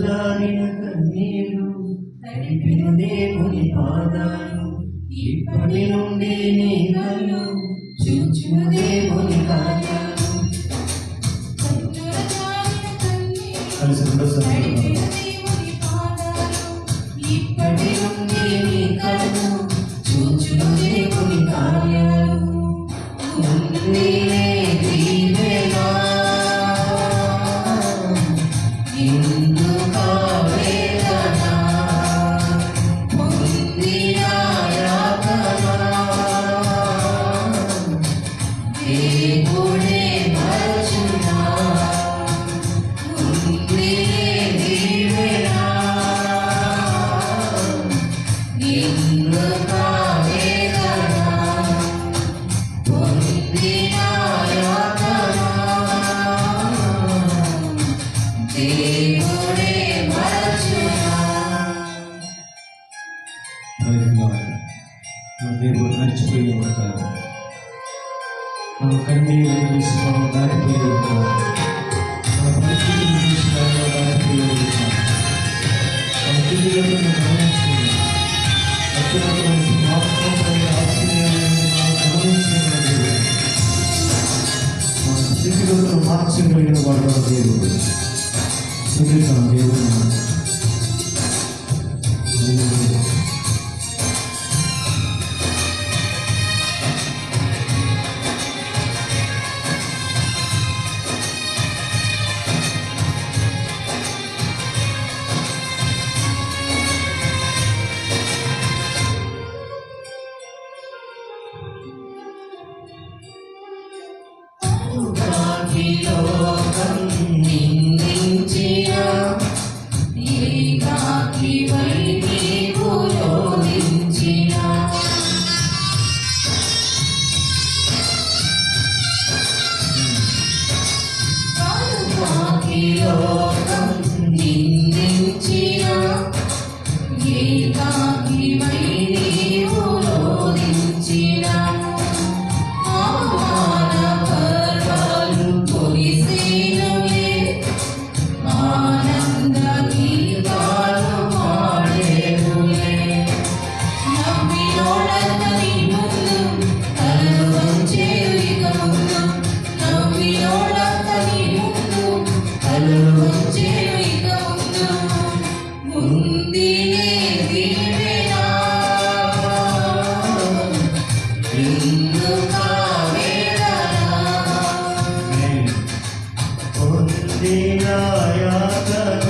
జారిన కన్నీరు తడిపిన దేవుని పాదాలు ఇప్పటి నుండి నీ కళ్ళు చూచు దేవుని కార్యాలు దేవుడే మరచునా ఉందిలే దీవెన నిన్ను కావేదన పొందిన యాతన దేవుడే మరచునా. దేవుడు నడిచిపోయి ఉంటారు. మన కన్నీళ్ళు చూసి మనం దాటిపోయి ఉంటాం. మన పరిస్థితులు చూసి దాటిపోయి ఉంటాం. మన పిల్లలను గమనించుకున్నాం. అత్యున్నతమైన జ్ఞాపకం ఆశ్చర్యాలను గమనించిన దేవుడు. మన స్థితిగతులను మార్చగలిగిన వాడు మన దేవుడు. చూపిస్తాం దేవుడు. లోకం నిందించిన ఏకాకివై నీవు రోధించిన లోకం నిందించిన ఏకాకివై నీవు రోధించిన ఆనంద గీతాలు పాడేరులే నవ్వినోళ్ళందరి ముందు తలలు వంచేరు ఇక ముందు నవ్వినోళ్ళందరి ముందు తలలు వంచేరు ఇక ముందు ముందిలే దీవెన నిన్ను కావేదన పొందిన యాతన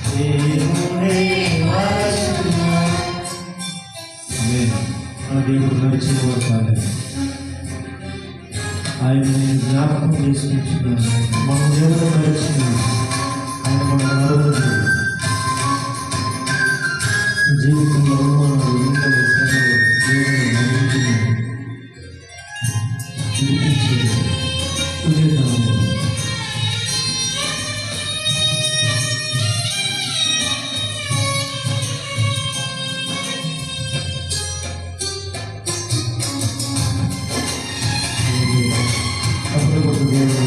దేవుడే మరచునా. ఆ దేవుడు నడిచిన వాడు. ఆయన జ్ఞాపకం చేసుకుంటున్నాను. మనం దేవుడు నడిచినాం. ఆయన మన మరొకటి జీవితంలో అవమానాలు ఇంట్లో శ్రమలు దేవుని నమ్ముతున్నాం. చూపించేది ఉదయకాలంలో అప్పుడు ఒక దేవుడు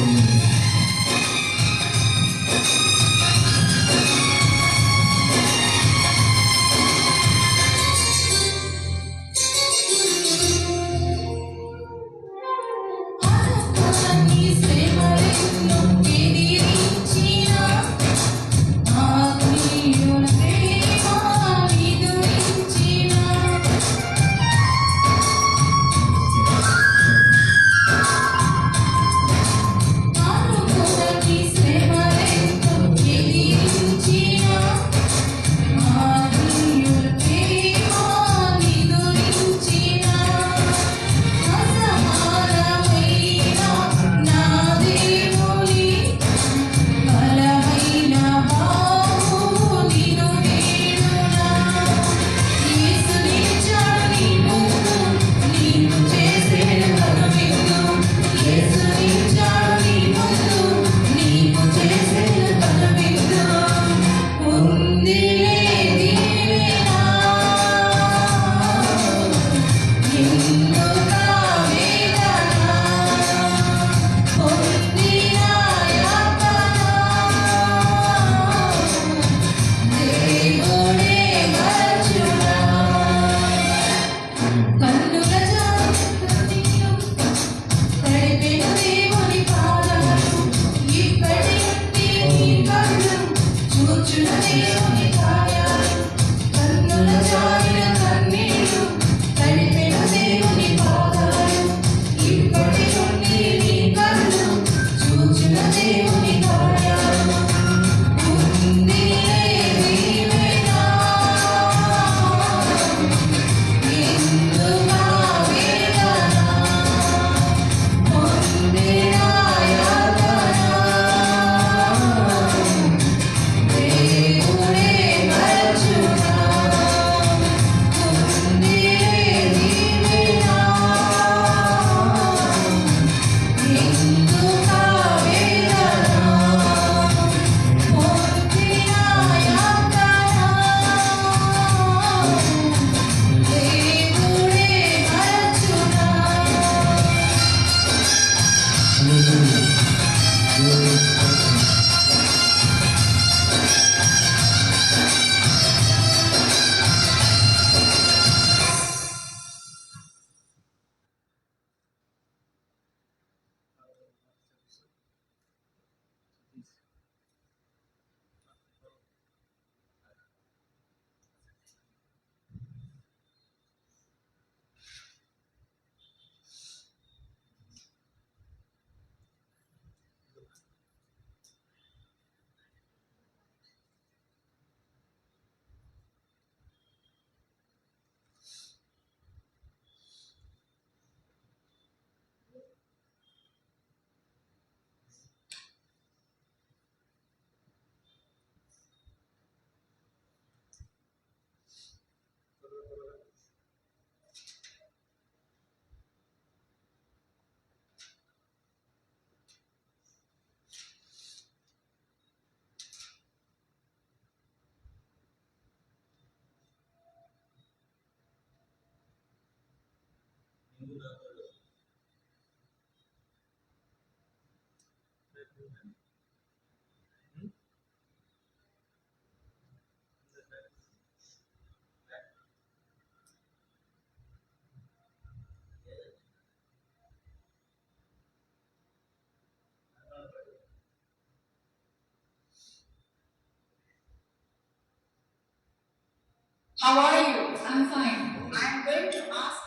How are you? I'm fine. I'm going to ask.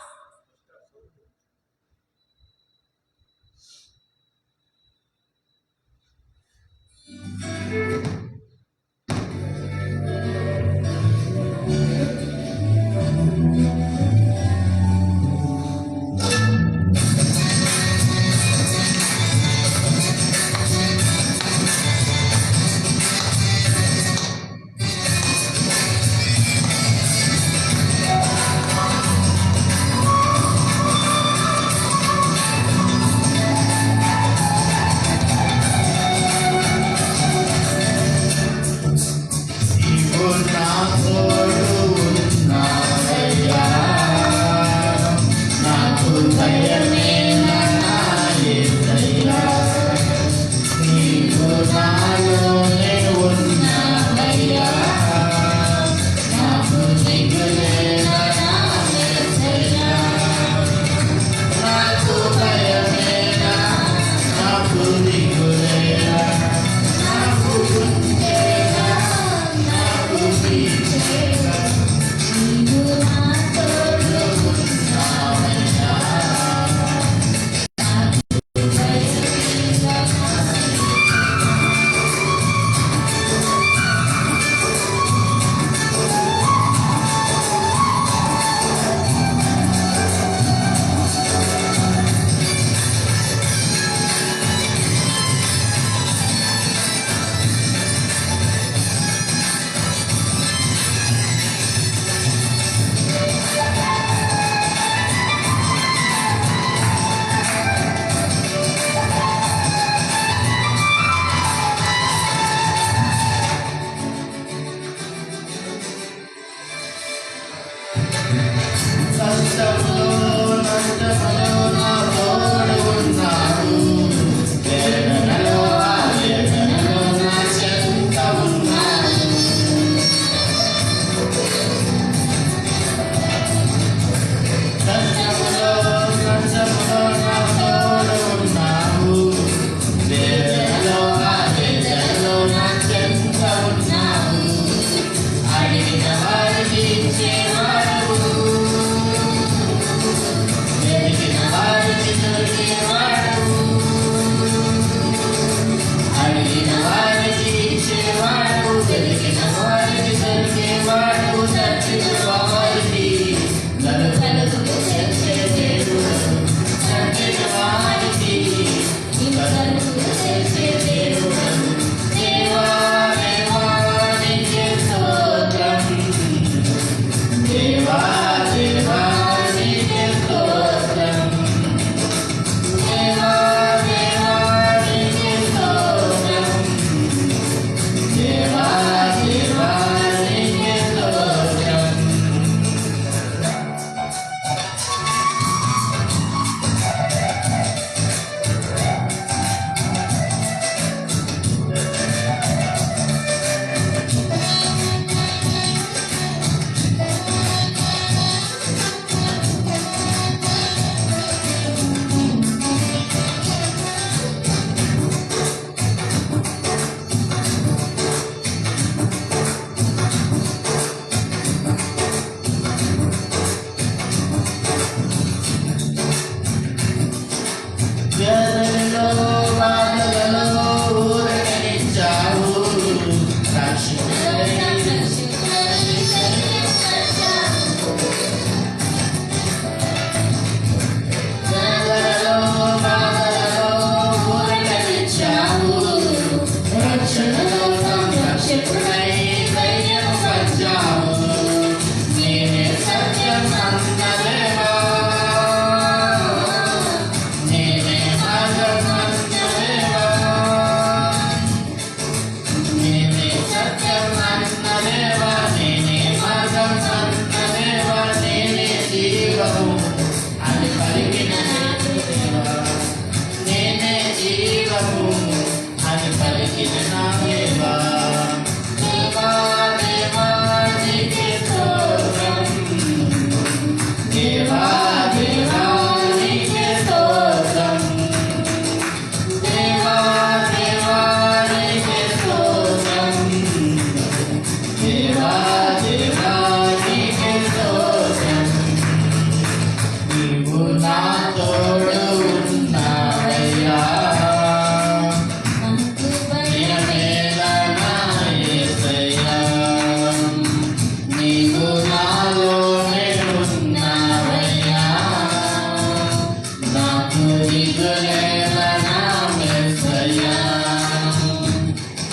దిగులేలా నా యేసయ్యా.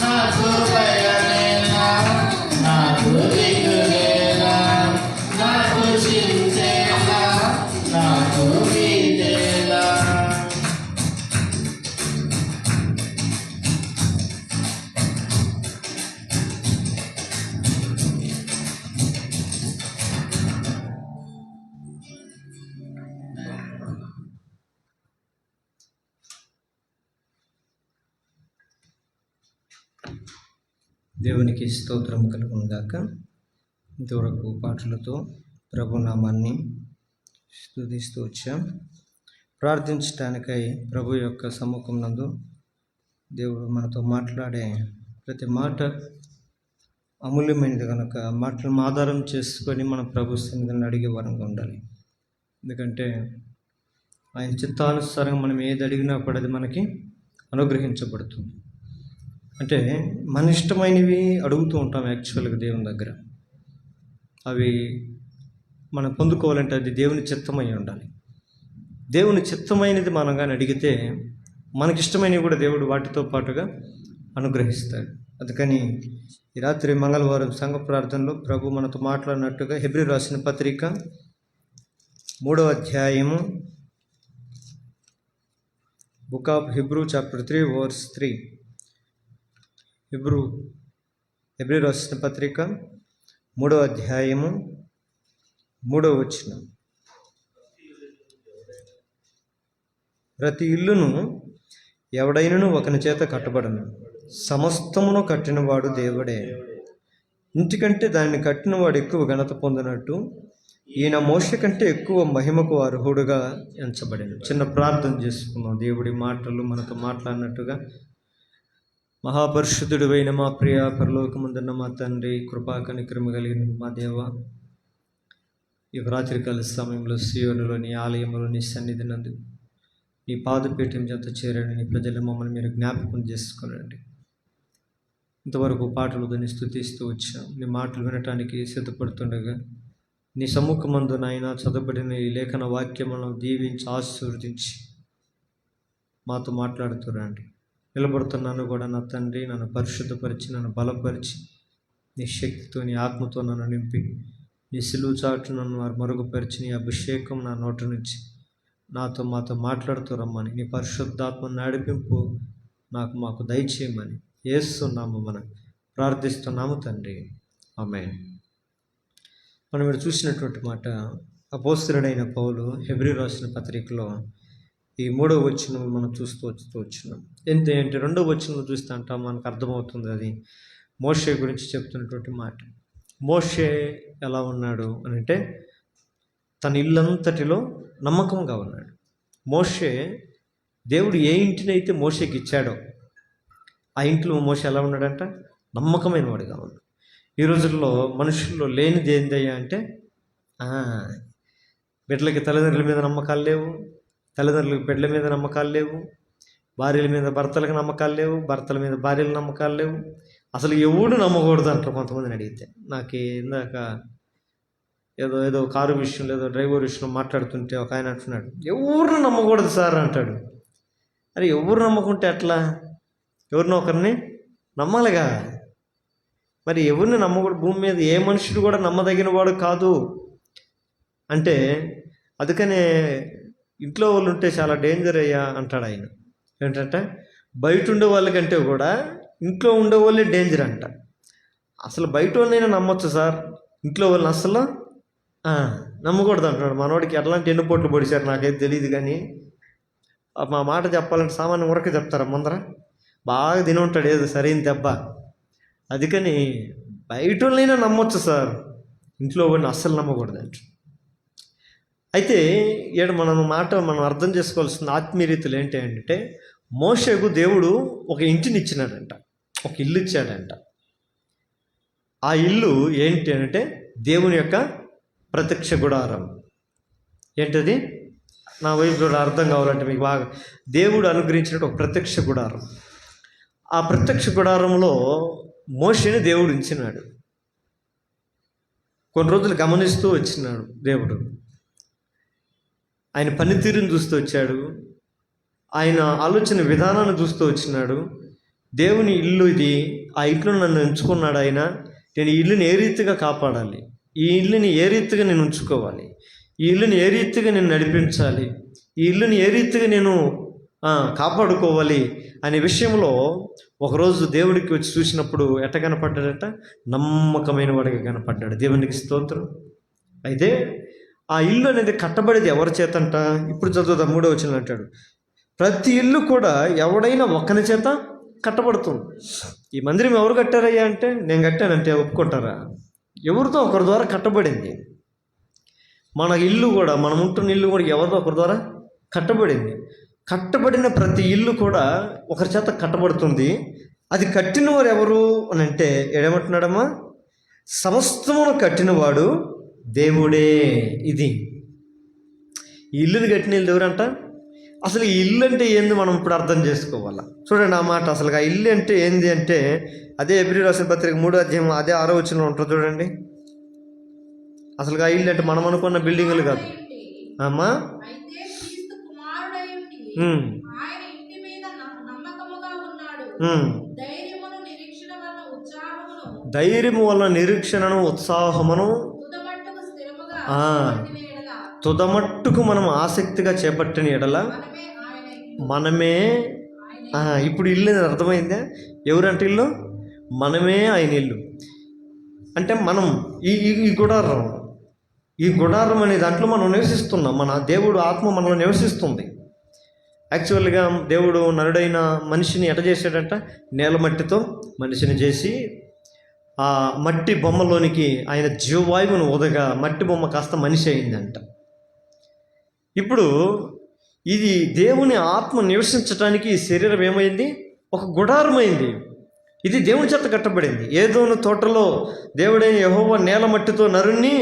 నాకు భయమేలా, నాకు దిగులేలా, నాకు చింతేలా, నాకు భీతేలా. దేవునికి స్తోత్రం కలుగును గాక. ఇంతవరకు పాటలతో ప్రభు నామాన్ని స్తుతిస్తూ వచ్చాం. ప్రార్థించడానికై ప్రభు యొక్క సముఖం నందు దేవుడు మనతో మాట్లాడే ప్రతి మాట అమూల్యమైనది కనుక మాటలను ఆధారం చేసుకొని మన ప్రభు సన్నిధిని అడిగే వరంగా ఉండాలి. ఎందుకంటే ఆయన చిత్తానుసారంగా మనం ఏది అడిగినా కూడా అది మనకి అనుగ్రహించబడుతుంది. అంటే మన ఇష్టమైనవి అడుగుతూ ఉంటాం యాక్చువల్గా దేవుని దగ్గర. అవి మనం పొందుకోవాలంటే అది దేవుని చిత్తమై ఉండాలి. దేవుని చిత్తమైనది మనం కానీ అడిగితే మనకిష్టమైనవి కూడా దేవుడు వాటితో పాటుగా అనుగ్రహిస్తాడు. అందుకని ఈ రాత్రి మంగళవారం సంఘ ప్రార్థనలో ప్రభు మనతో మాట్లాడినట్టుగా హెబ్రీ రాసిన పత్రిక 3వ అధ్యాయము book of Hebrew chapter 3 verse 3. Hebrew రాసిన పత్రిక 3వ అధ్యాయము 3వ వచనం. ప్రతి ఇల్లును ఎవడైనను ఒకని చేత కట్టబడను, సమస్తమును కట్టినవాడు దేవుడే. ఇంటికంటే దాన్ని కట్టినవాడు ఎక్కువ ఘనత పొందినట్టు ఈయన మోషే కంటే ఎక్కువ మహిమకు అర్హుడుగా ఎంచబడాను. చిన్న ప్రార్థన చేసుకుందాం. దేవుడి మాటలు మనతో మాట్లాడినట్టుగా మహాపరిశుద్ధుడైన మా ప్రియ పరలోకమందున్న మా తండ్రి, కృపా కనికరము కలిగిన మా దేవ, ఈ రాత్రికాల సమయంలో సీయోనులోని ఆలయంలోని సన్నిధి నందు నీ పాదపీఠం చెంత చేరని నీ ప్రజలు మమ్మల్ని మీరు జ్ఞాపకం చేసుకోనండి. ఇంతవరకు పాటలు దాన్ని స్తుతిస్తూ వచ్చాం. నీ మాటలు వినటానికి సిద్ధపడుతుండగా నీ సమ్ముఖమందు నాయన చదవబడిన ఈ లేఖన వాక్యములను దీవించి ఆశీర్వదించి మాతో మాట్లాడుతూ రండి. నిలబడుతున్నాను కూడా నా తండ్రి, నన్ను పరిశుద్ధపరిచి నన్ను బలపరిచి నీ శక్తితో నీ ఆత్మతో నన్ను నింపి నీ సిలువ చాటు నన్ను మరుగుపరిచి నీ అభిషేకం నా నోట నుంచి మాతో మాట్లాడుతూ రమ్మని, నీ పరిశుద్ధాత్మ నడిపింపు మాకు దయచేయమని యేసునామమున మనం ప్రార్థిస్తున్నాము తండ్రి, ఆమేన్. మనం ఇక్కడ చూసినటువంటి మాట అపోస్తలుడైన పౌలు హెబ్రీ రాసిన పత్రికలో ఈ 3వ వచనం మనం చూస్తూ వచ్చినాం. అంటే 2వ వచనం చూస్తే అంట మనకు అర్థమవుతుంది అది మోషే గురించి చెప్తున్నటువంటి మాట. మోషే ఎలా ఉన్నాడు అని అంటే తన ఇల్లంతటిలో నమ్మకంగా ఉన్నాడు. మోషే దేవుడు ఏ ఇంటినైతే మోషేకి ఇచ్చాడో ఆ ఇంట్లో మోషే ఎలా ఉన్నాడంట? నమ్మకమైన వాడిగా ఉన్నాడు. ఈ రోజుల్లో మనుషుల్లో లేనిది ఏందయ్యా అంటే బిడ్డలకి తల్లిదండ్రుల మీద నమ్మకాలు లేవు, తల్లిదండ్రులకు బిడ్డల మీద నమ్మకాలు లేవు, భార్యల మీద భర్తలకు నమ్మకాలు లేవు, భర్తల మీద భార్యల నమ్మకాలు లేవు. అసలు ఎవడు నమ్మకూడదు అంటారు కొంతమందిని అడిగితే. నాకు ఇందాక ఏదో కారు విషయంలో ఏదో డ్రైవర్ విషయంలో మాట్లాడుతుంటే ఒక ఆయన అంటున్నాడు, ఎవరిని నమ్మకూడదు సార్ అంటాడు. అరే ఎవరు నమ్మకుంటే అట్లా? ఎవరినో ఒకరిని నమ్మాలిగా. మరి ఎవరిని నమ్మకూడదు? భూమి మీద ఏ మనుషుడు కూడా నమ్మదగిన వాడు కాదు అంటే అందుకనే ఇంట్లో వాళ్ళు ఉంటే చాలా డేంజర్ అయ్యా అంటాడు ఆయన. ఏంటంటే బయట ఉండే వాళ్ళకంటే కూడా ఇంట్లో ఉండే వాళ్ళే డేంజర్ అంట. అసలు బయట వాళ్ళనైనా నమ్మొచ్చు సార్, ఇంట్లో వాళ్ళని అసలు నమ్మకూడదు అంటున్నాడు. మనోడికి ఎట్లాంటి ఎన్నుపోట్లు పొడిచారు నాకైతే తెలియదు, కానీ మా మాట చెప్పాలంటే సామాన్య వరకు చెప్తారా ముందర బాగా తిని ఉంటాడు ఏదో సరైన దెబ్బ. అందుకని బయట వాళ్ళనైనా నమ్మొచ్చు సార్, ఇంట్లో వాడిని అస్సలు నమ్మకూడదు అంట. అయితే ఈడ మనం అర్థం చేసుకోవాల్సిన ఆత్మీయ రీతులు ఏంటి అంటే, మోషేకు దేవుడు ఒక ఇంటిని ఇచ్చినాడంట, ఒక ఇల్లు ఇచ్చాడంట. ఆ ఇల్లు ఏంటి అంటే దేవుని యొక్క ప్రత్యక్ష గుడారం. ఏంటది? నా వైపు కూడా అర్థం కావాలంటే మీకు బాగా దేవుడు అనుగ్రహించినట్టు ఒక ప్రత్యక్ష గుడారం. ఆ ప్రత్యక్ష గుడారంలో మోషేని దేవుడు ఉంచినాడు. కొన్ని రోజులు గమనిస్తూ వచ్చినాడు దేవుడు. ఆయన పనితీరుని చూస్తూ వచ్చాడు. ఆయన ఆలోచన విధానాన్ని చూస్తూ వచ్చినాడు. దేవుని ఇల్లు ఇది, ఆ ఇంట్లో నన్ను ఎంచుకున్నాడు ఆయన. నేను ఈ ఇల్లుని ఏ రీతిగా కాపాడాలి, ఈ ఇల్లుని ఏ రీతిగా నేను ఉంచుకోవాలి, ఈ ఇల్లుని ఏ రీతిగా నేను నడిపించాలి, ఈ ఇల్లుని ఏ రీతిగా నేను కాపాడుకోవాలి అనే విషయంలో ఒకరోజు దేవుడికి వచ్చి చూసినప్పుడు ఎట్ట కనపడ్డాడట? నమ్మకమైన వాడిగా కనపడ్డాడు. దేవునికి స్తోత్రం. అయితే ఆ ఇల్లు అనేది కట్టబడేది ఎవరి చేతంట? ఇప్పుడు చదువుదా 3వ వచనం అంటాడు, ప్రతి ఇల్లు కూడా ఎవడైనా ఒక్కని చేత కట్టబడుతుంది. ఈ మందిరం ఎవరు కట్టారయ్యా అంటే, నేను కట్టానంటే ఒప్పుకుంటారా? ఎవరితో ఒకరి ద్వారా కట్టబడింది. మన ఇల్లు కూడా, మనం ఉంటున్న ఇల్లు కూడా ఎవరితో ఒకరి ద్వారా కట్టబడింది. కట్టబడిన ప్రతి ఇల్లు కూడా ఒకరి చేత కట్టబడుతుంది. అది కట్టిన వారు ఎవరు అని అంటే ఏమంటున్నాడమ్మా? సమస్తమును కట్టినవాడు దేవుడే. ఇది ఈ ఇల్లుని కట్టిన ఇల్లు ఎవరంట? అసలు ఈ ఇల్లు అంటే ఏంది మనం ఇప్పుడు అర్థం చేసుకోవాలా. చూడండి ఆ మాట. అసలు ఆ ఇల్లు అంటే ఏంది అంటే, అదే ఎబ్రిల్ రాసిన పత్రిక 3వ అధ్యాయం అదే 6వ వచనంలో ఉంటుంది చూడండి. అసలు ఆ ఇల్లు అంటే మనం అనుకున్న బిల్డింగులు కాదు అమ్మా. ధైర్యము వల్ల నిరీక్షణను ఉత్సాహమును తుదమట్టుకు మనం ఆసక్తిగా చేపట్టిన ఎడల మనమే. ఇప్పుడు ఇల్లు అనేది అర్థమైందా? ఎవరంటే ఇల్లు? మనమే ఆయన ఇల్లు. అంటే మనం ఈ గుడారం, ఈ గుడారం అనే దాంట్లో మనం నివసిస్తున్నాం. మన దేవుడు ఆత్మ మనలో నివసిస్తుంది. యాక్చువల్గా దేవుడు నరుడైన మనిషిని ఎట చేశాడంట? నేల మట్టితో మనిషిని చేసి ఆ మట్టి బొమ్మలోనికి ఆయన జీవవాయువును ఉదగా మట్టి బొమ్మ కాస్త మనిషి అయిందంట. ఇప్పుడు ఇది దేవుని ఆత్మ నివసించడానికి ఈ శరీరం ఏమైంది? ఒక గుడారమైంది. ఇది దేవుని చేత కట్టబడింది. ఏదోను తోటలో దేవుడైన యెహోవా నేల మట్టితో నరుణ్ణి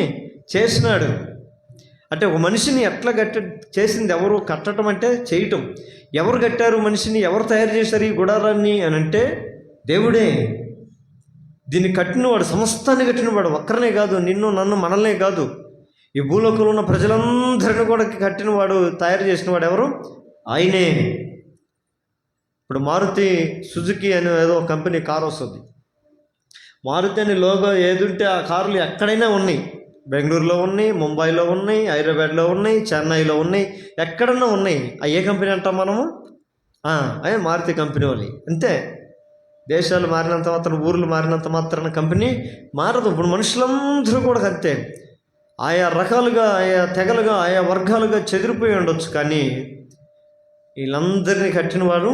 చేసినాడు. అంటే ఒక మనిషిని ఎట్లా చేసింది ఎవరు? కట్టడం అంటే చేయటం. ఎవరు కట్టారు మనిషిని? ఎవరు తయారు చేశారు ఈ గుడారాన్ని అని అంటే దేవుడే. దీన్ని కట్టినవాడు, సమస్తాన్ని కట్టినవాడు, ఒక్కరనే కాదు, నిన్ను నన్ను మనల్నే కాదు, ఈ భూలోకంలో ఉన్న ప్రజలందరిని కూడా కట్టినవాడు, తయారు చేసినవాడు ఎవరు? ఆయనే. ఇప్పుడు మారుతి సుజుకి అనే ఏదో కంపెనీ కారు వస్తుంది. మారుతి అనే లోగో ఏదుంటే ఆ కార్లు ఎక్కడైనా ఉన్నాయి. బెంగళూరులో ఉన్నాయి, ముంబైలో ఉన్నాయి, హైదరాబాద్లో ఉన్నాయి, చెన్నైలో ఉన్నాయి, ఎక్కడన్నా ఉన్నాయి. ఏ కంపెనీ అంటాం మనము? అదే మారుతి కంపెనీ వాళ్ళు. అంతే. దేశాలు మారినంత మాత్రం, ఊర్లు మారినంత మాత్రాన కంపెనీ మారదు. ఇప్పుడు మనుషులందరూ కూడా అంతే. ఆయా రకాలుగా, ఆయా తెగలుగా, ఆయా వర్గాలుగా చెదిరిపోయి ఉండొచ్చు, కానీ వీళ్ళందరినీ కట్టినవాడు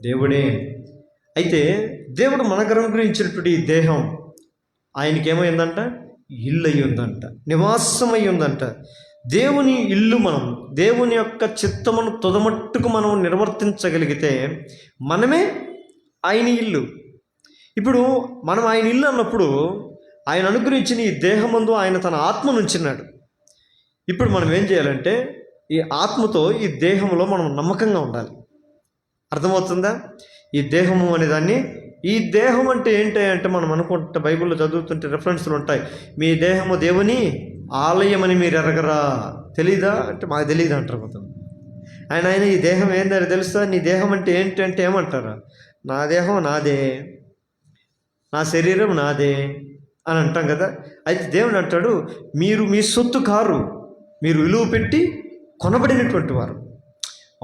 దేవుడే. అయితే దేవుడు మనకు అనుగ్రహించినటువంటి ఈ దేహం ఆయనకి ఏమైందంట? ఇల్లు అయి ఉందంట, నివాసం అయి ఉందంట. దేవుని ఇల్లు మనం, దేవుని యొక్క చిత్తమును తుదమట్టుకు మనం నిర్వర్తించగలిగితే మనమే ఆయన ఇల్లు. ఇప్పుడు మనం ఆయన ఇల్లు అన్నప్పుడు ఆయన అనుగ్రహించిన ఈ దేహమందు ఆయన తన ఆత్మను ఉంచినాడు. ఇప్పుడు మనం ఏం చేయాలంటే ఈ ఆత్మతో ఈ దేహంలో మనం నమ్మకంగా ఉండాలి. అర్థమవుతుందా? ఈ దేహము అనే దాన్ని, ఈ దేహం అంటే ఏంటి అంటే మనం అనుకుంటే బైబిల్లో చదువుతుంటే రెఫరెన్స్లు ఉంటాయి. మీ దేహము దేవుని ఆలయమని మీరు ఎరగరా? తెలీదా అంటే మాకు తెలియదు అంటారు కొంతమంది. ఆయన ఈ దేహం ఏందని తెలుసా? నీ దేహం అంటే ఏంటి అంటే ఏమంటారా? నా దేహం నాదే, నా శరీరం నాదే అని అంటాం కదా. అయితే దేవుడు అంటాడు, మీరు మీ సొత్తు కారు, మీరు విలువ పెట్టి కొనబడినటువంటి వారు.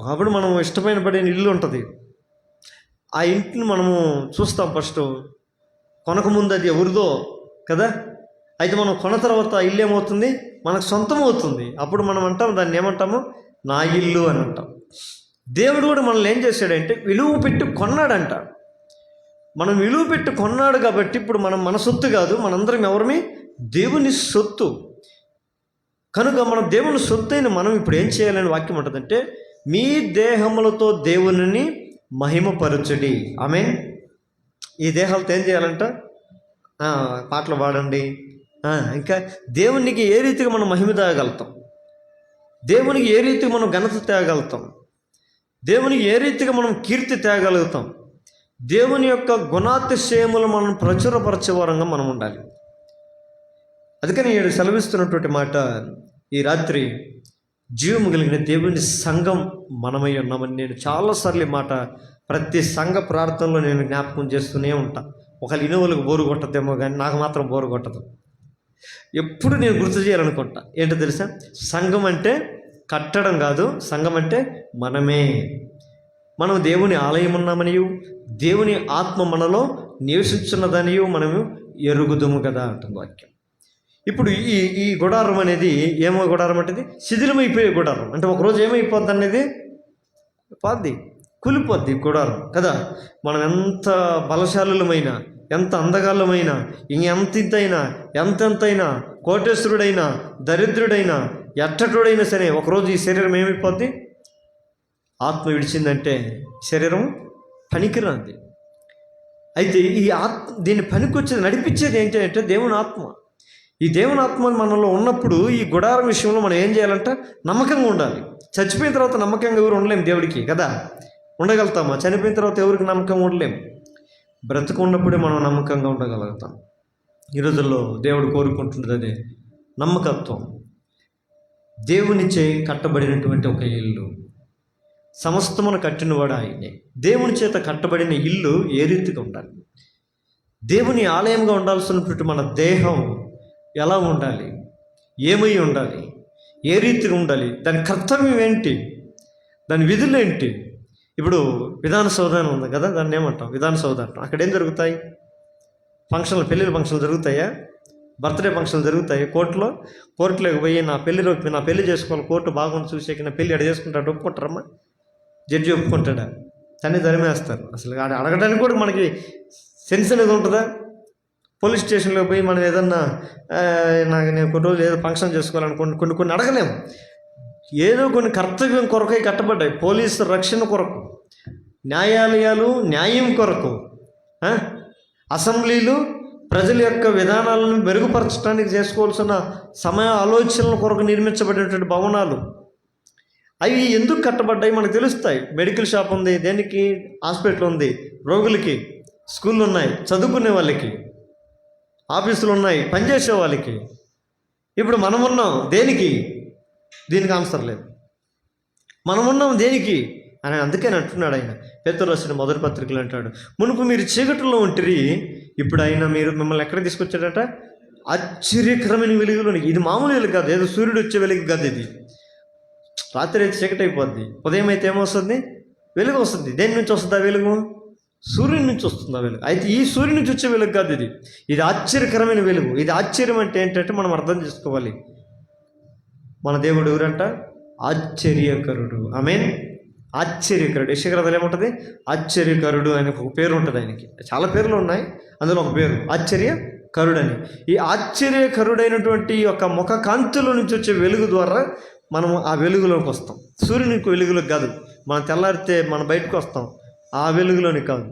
ఒకప్పుడు మనం ఇష్టమైన పడిన ఇల్లు ఉంటుంది. ఆ ఇంటిని మనము చూస్తాం. ఫస్ట్ కొనకముందు అది ఎవరిదో కదా. అయితే మనం కొన్న తర్వాత ఆ ఇల్లు ఏమవుతుంది? మనకు సొంతం అవుతుంది. అప్పుడు మనం అంటాం, దాన్ని ఏమంటాము? నా ఇల్లు అని అంటాం. దేవుడు కూడా మనల్ని ఏం చేశాడంటే విలువ పెట్టి కొన్నాడంట. మనం విలువ పెట్టి కొన్నాడు కాబట్టి ఇప్పుడు మనం మన సొత్తు కాదు, మనందరం ఎవరిమి? దేవుని సొత్తు. కనుక మనం దేవుని సొత్తు అయిన మనం ఇప్పుడు ఏం చేయాలని వాక్యం ఉంటుందంటే, మీ దేహములతో దేవుని మహిమపరచుడి. ఆమేన్. ఈ దేహాలతో ఏం చేయాలంట? పాటలు పాడండి. ఇంకా దేవునికి ఏ రీతిగా మనం మహిమ తేగలుగుతాం, దేవునికి ఏ రీతిగా మనం ఘనత తేగలుగుతాం, దేవునికి ఏ రీతిగా మనం కీర్తి తేగలుగుతాం, దేవుని యొక్క గుణాతిశయములు మనం ప్రచురపరచే వారంగా మనం ఉండాలి. అందుకని ఈడు సెలవిస్తున్నటువంటి మాట, ఈ రాత్రి జీవము కలిగిన దేవుని సంఘం మనమై ఉన్నామని నేను చాలాసార్లు ఈ మాట ప్రతి సంఘ ప్రార్థనలో నేను జ్ఞాపకం చేస్తూనే ఉంటా. ఒకళ్ళు ఇనువులకు బోరు కొట్టదేమో కానీ నాకు మాత్రం బోరు కొట్టదు. ఎప్పుడు నేను గుర్తు చేయాలనుకుంటా. ఏంటో తెలుసా, సంఘం అంటే కట్టడం కాదు, సంఘం అంటే మనమే. మనం దేవుని ఆలయం ఉన్నామనియు దేవుని ఆత్మ మనలో నివసించున్నదనియు మనము ఎరుగుదుము కదా అంటుంది వాక్యం. ఇప్పుడు ఈ గుడారం అనేది ఏమో గుడారం అంటే శిథిలమైపోయే గుడారం. అంటే ఒకరోజు ఏమైపోద్ది అనేది పోద్ది, కూలిపోద్ది గుడారం కదా. మనం ఎంత బలశాలులమైనా, ఎంత అందగాళ్ళమైనా, ఇంకెంతైనా, ఎంతెంతైనా, కోటేశ్వరుడైనా, దరిద్రుడైనా, ఎట్టటుడైనా సరే ఒకరోజు ఈ శరీరం ఏమైపోద్ది? ఆత్మ విడిచిందంటే శరీరం పనికిరాంది. అయితే ఈ దీన్ని పనికొచ్చేది, నడిపించేది ఏంటి అంటే దేవుని ఆత్మ. ఈ దేవుని ఆత్మ మనలో ఉన్నప్పుడు ఈ గుడారం విషయంలో మనం ఏం చేయాలంటే నమ్మకంగా ఉండాలి. చచ్చిపోయిన తర్వాత నమ్మకంగా ఎవరు ఉండలేము దేవుడికి కదా. ఉండగలుగుతామా? చనిపోయిన తర్వాత ఎవరికి నమ్మకంగా ఉండలేము. బ్రతుకు ఉన్నప్పుడే మనం నమ్మకంగా ఉండగలుగుతాం. ఈ రోజుల్లో దేవుడు కోరుకుంటున్నది అదే, నమ్మకత్వం. దేవునిచే కట్టబడినటువంటి ఒక ఇల్లు, సమస్తమును కట్టినవాడు ఆయనే. దేవుని చేత కట్టబడిన ఇల్లు ఏ రీతిగా ఉండాలి? దేవుని ఆలయంగా ఉండాల్సినటువంటి మన దేహం ఎలా ఉండాలి? ఏమై ఉండాలి? ఏ రీతిగా ఉండాలి? దాని కర్తవ్యం ఏంటి? దాని విధులు ఏంటి? ఇప్పుడు విధాన సౌధం ఉంది కదా, దాన్ని ఏమంటాం? విధాన సౌధం అంటాం. అక్కడ ఏం జరుగుతాయి? ఫంక్షన్లు, పెళ్ళిళ్ళ ఫంక్షన్లు జరుగుతాయా? బర్త్డే ఫంక్షన్లు జరుగుతాయి. కోర్టులోకి పోయి నా పెళ్లి చేసుకోవాలి, కోర్టు బాగుంది చూసేకి నా పెళ్ళి అడ చేసుకుంటాడు, ఒప్పుకుంటారమ్మా? జడ్జి ఒప్పుకుంటాడా? తన్ని ధరిమేస్తారు. అసలు అడగడానికి కూడా మనకి సెన్స్ అనేది ఉంటుందా? పోలీస్ స్టేషన్లో పోయి మనం ఏదన్నా నేను కొన్ని రోజులు ఏదో ఫంక్షన్ చేసుకోవాలనుకోండి, కొన్ని అడగలేము. ఏదో కొన్ని కర్తవ్యం కొరకై కట్టబడ్డాయి. పోలీసు రక్షణ కొరకు, న్యాయాలయాలు న్యాయం కొరకు, అసెంబ్లీలు ప్రజల యొక్క విధానాలను మెరుగుపరచడానికి చేసుకోవాల్సిన సమయ ఆలోచనల కొరకు నిర్మించబడినటువంటి భవనాలు, అవి ఎందుకు కట్టబడ్డాయి మనకు తెలుస్తాయి. మెడికల్ షాప్ ఉంది, దేనికి? హాస్పిటల్ ఉంది, రోగులకి. స్కూళ్ళు ఉన్నాయి, చదువుకునే వాళ్ళకి. ఆఫీసులు ఉన్నాయి, పనిచేసే వాళ్ళకి. ఇప్పుడు మనం ఉన్నాం దేనికి? దీనికి ఆన్సర్ లేదు. మనం ఉన్నాం దేనికి అని అందుకని అంటున్నాడు ఆయన. పేతురు రాసిన మొదటి పత్రికలు అంటాడు, మునుపు మీరు చీకటిలో ఉంటిరి, ఇప్పుడు ఆయన మిమ్మల్ని ఎక్కడ తీసుకొచ్చాడట? ఆశ్చర్యకరమైన వెలుగులోనికి. ఇది మామూలు వెలుగు కాదు, ఏదో సూర్యుడు వచ్చే వెలుగు కాదు. ఇది రాత్రి అయితే చీకటి అయిపోద్ది, ఉదయం అయితే ఏమొస్తుంది? వెలుగు వస్తుంది. దేని నుంచి వస్తుంది ఆ వెలుగు? సూర్యుని నుంచి వస్తుంది ఆ వెలుగు. అయితే ఈ సూర్యుని నుంచి వచ్చే వెలుగు కాదు ఇది. ఇది ఆశ్చర్యకరమైన వెలుగు. ఇది ఆశ్చర్యం అంటే ఏంటంటే మనం అర్థం చేసుకోవాలి. మన దేవుడు ఎవరంట? ఆశ్చర్యకరుడు. ఆమేన్. ఆశ్చర్యకరుడు. యెషయా ఏముంటుంది? ఆశ్చర్యకరుడు అని ఒక పేరు ఉంటుంది ఆయనకి. చాలా పేర్లు ఉన్నాయి, అందులో ఒక పేరు ఆశ్చర్యకరుడని. ఈ ఆశ్చర్యకరుడైనటువంటి ఒక ముఖ కాంతిలో నుంచి వచ్చే వెలుగు ద్వారా మనం ఆ వెలుగులోకి వస్తాం. సూర్యుని వెలుగులోకి కాదు. మనం తెల్లారితే మనం బయటకు వస్తాం, ఆ వెలుగులోని కాదు.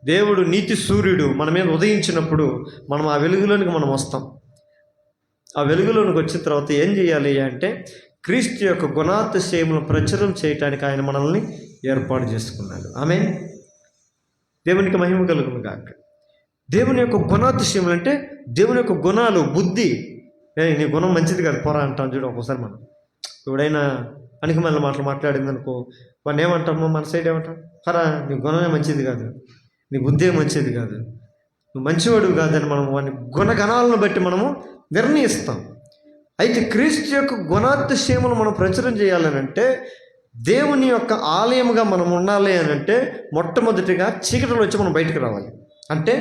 దేవుడు నీతి సూర్యుడు మన మీద ఉదయించినప్పుడు మనం ఆ వెలుగులోనికి మనం వస్తాం. ఆ వెలుగులోనికి వచ్చిన తర్వాత ఏం చేయాలి అంటే క్రీస్తు యొక్క గుణాతిశయములను ప్రచురం చేయటానికి ఆయన మనల్ని ఏర్పాటు చేసుకున్నాడు. ఆమేన్. దేవునికి మహిమ కలుగును గాక. దేవుని యొక్క గుణాతిశయములు అంటే దేవుని యొక్క గుణాలు, బుద్ధి. నీ గుణం మంచిది కాదు పోరా అంటాం చూడు. ఒక్కోసారి మనం ఎవడైనా పనికి మళ్ళీ మాట్లాడింది అనుకో, వాడిని ఏమంటాము? మన సైడ్ ఏమంటాం? హరా నీ గుణమే మంచిది కాదు, నీ బుద్ధే మంచిది కాదు, నువ్వు మంచివాడు కాదని మనం వాని గుణగణాలను బట్టి మనము నిర్ణయిస్తాం. అయితే క్రీస్తు యొక్క గుణాతిశయములు మనం ప్రచురం చేయాలని అంటే, దేవుని యొక్క ఆలయముగా మనం ఉండాలి అని అంటే మొట్టమొదటిగా చీకటిలో వచ్చి మనం బయటకు రావాలి. అంటే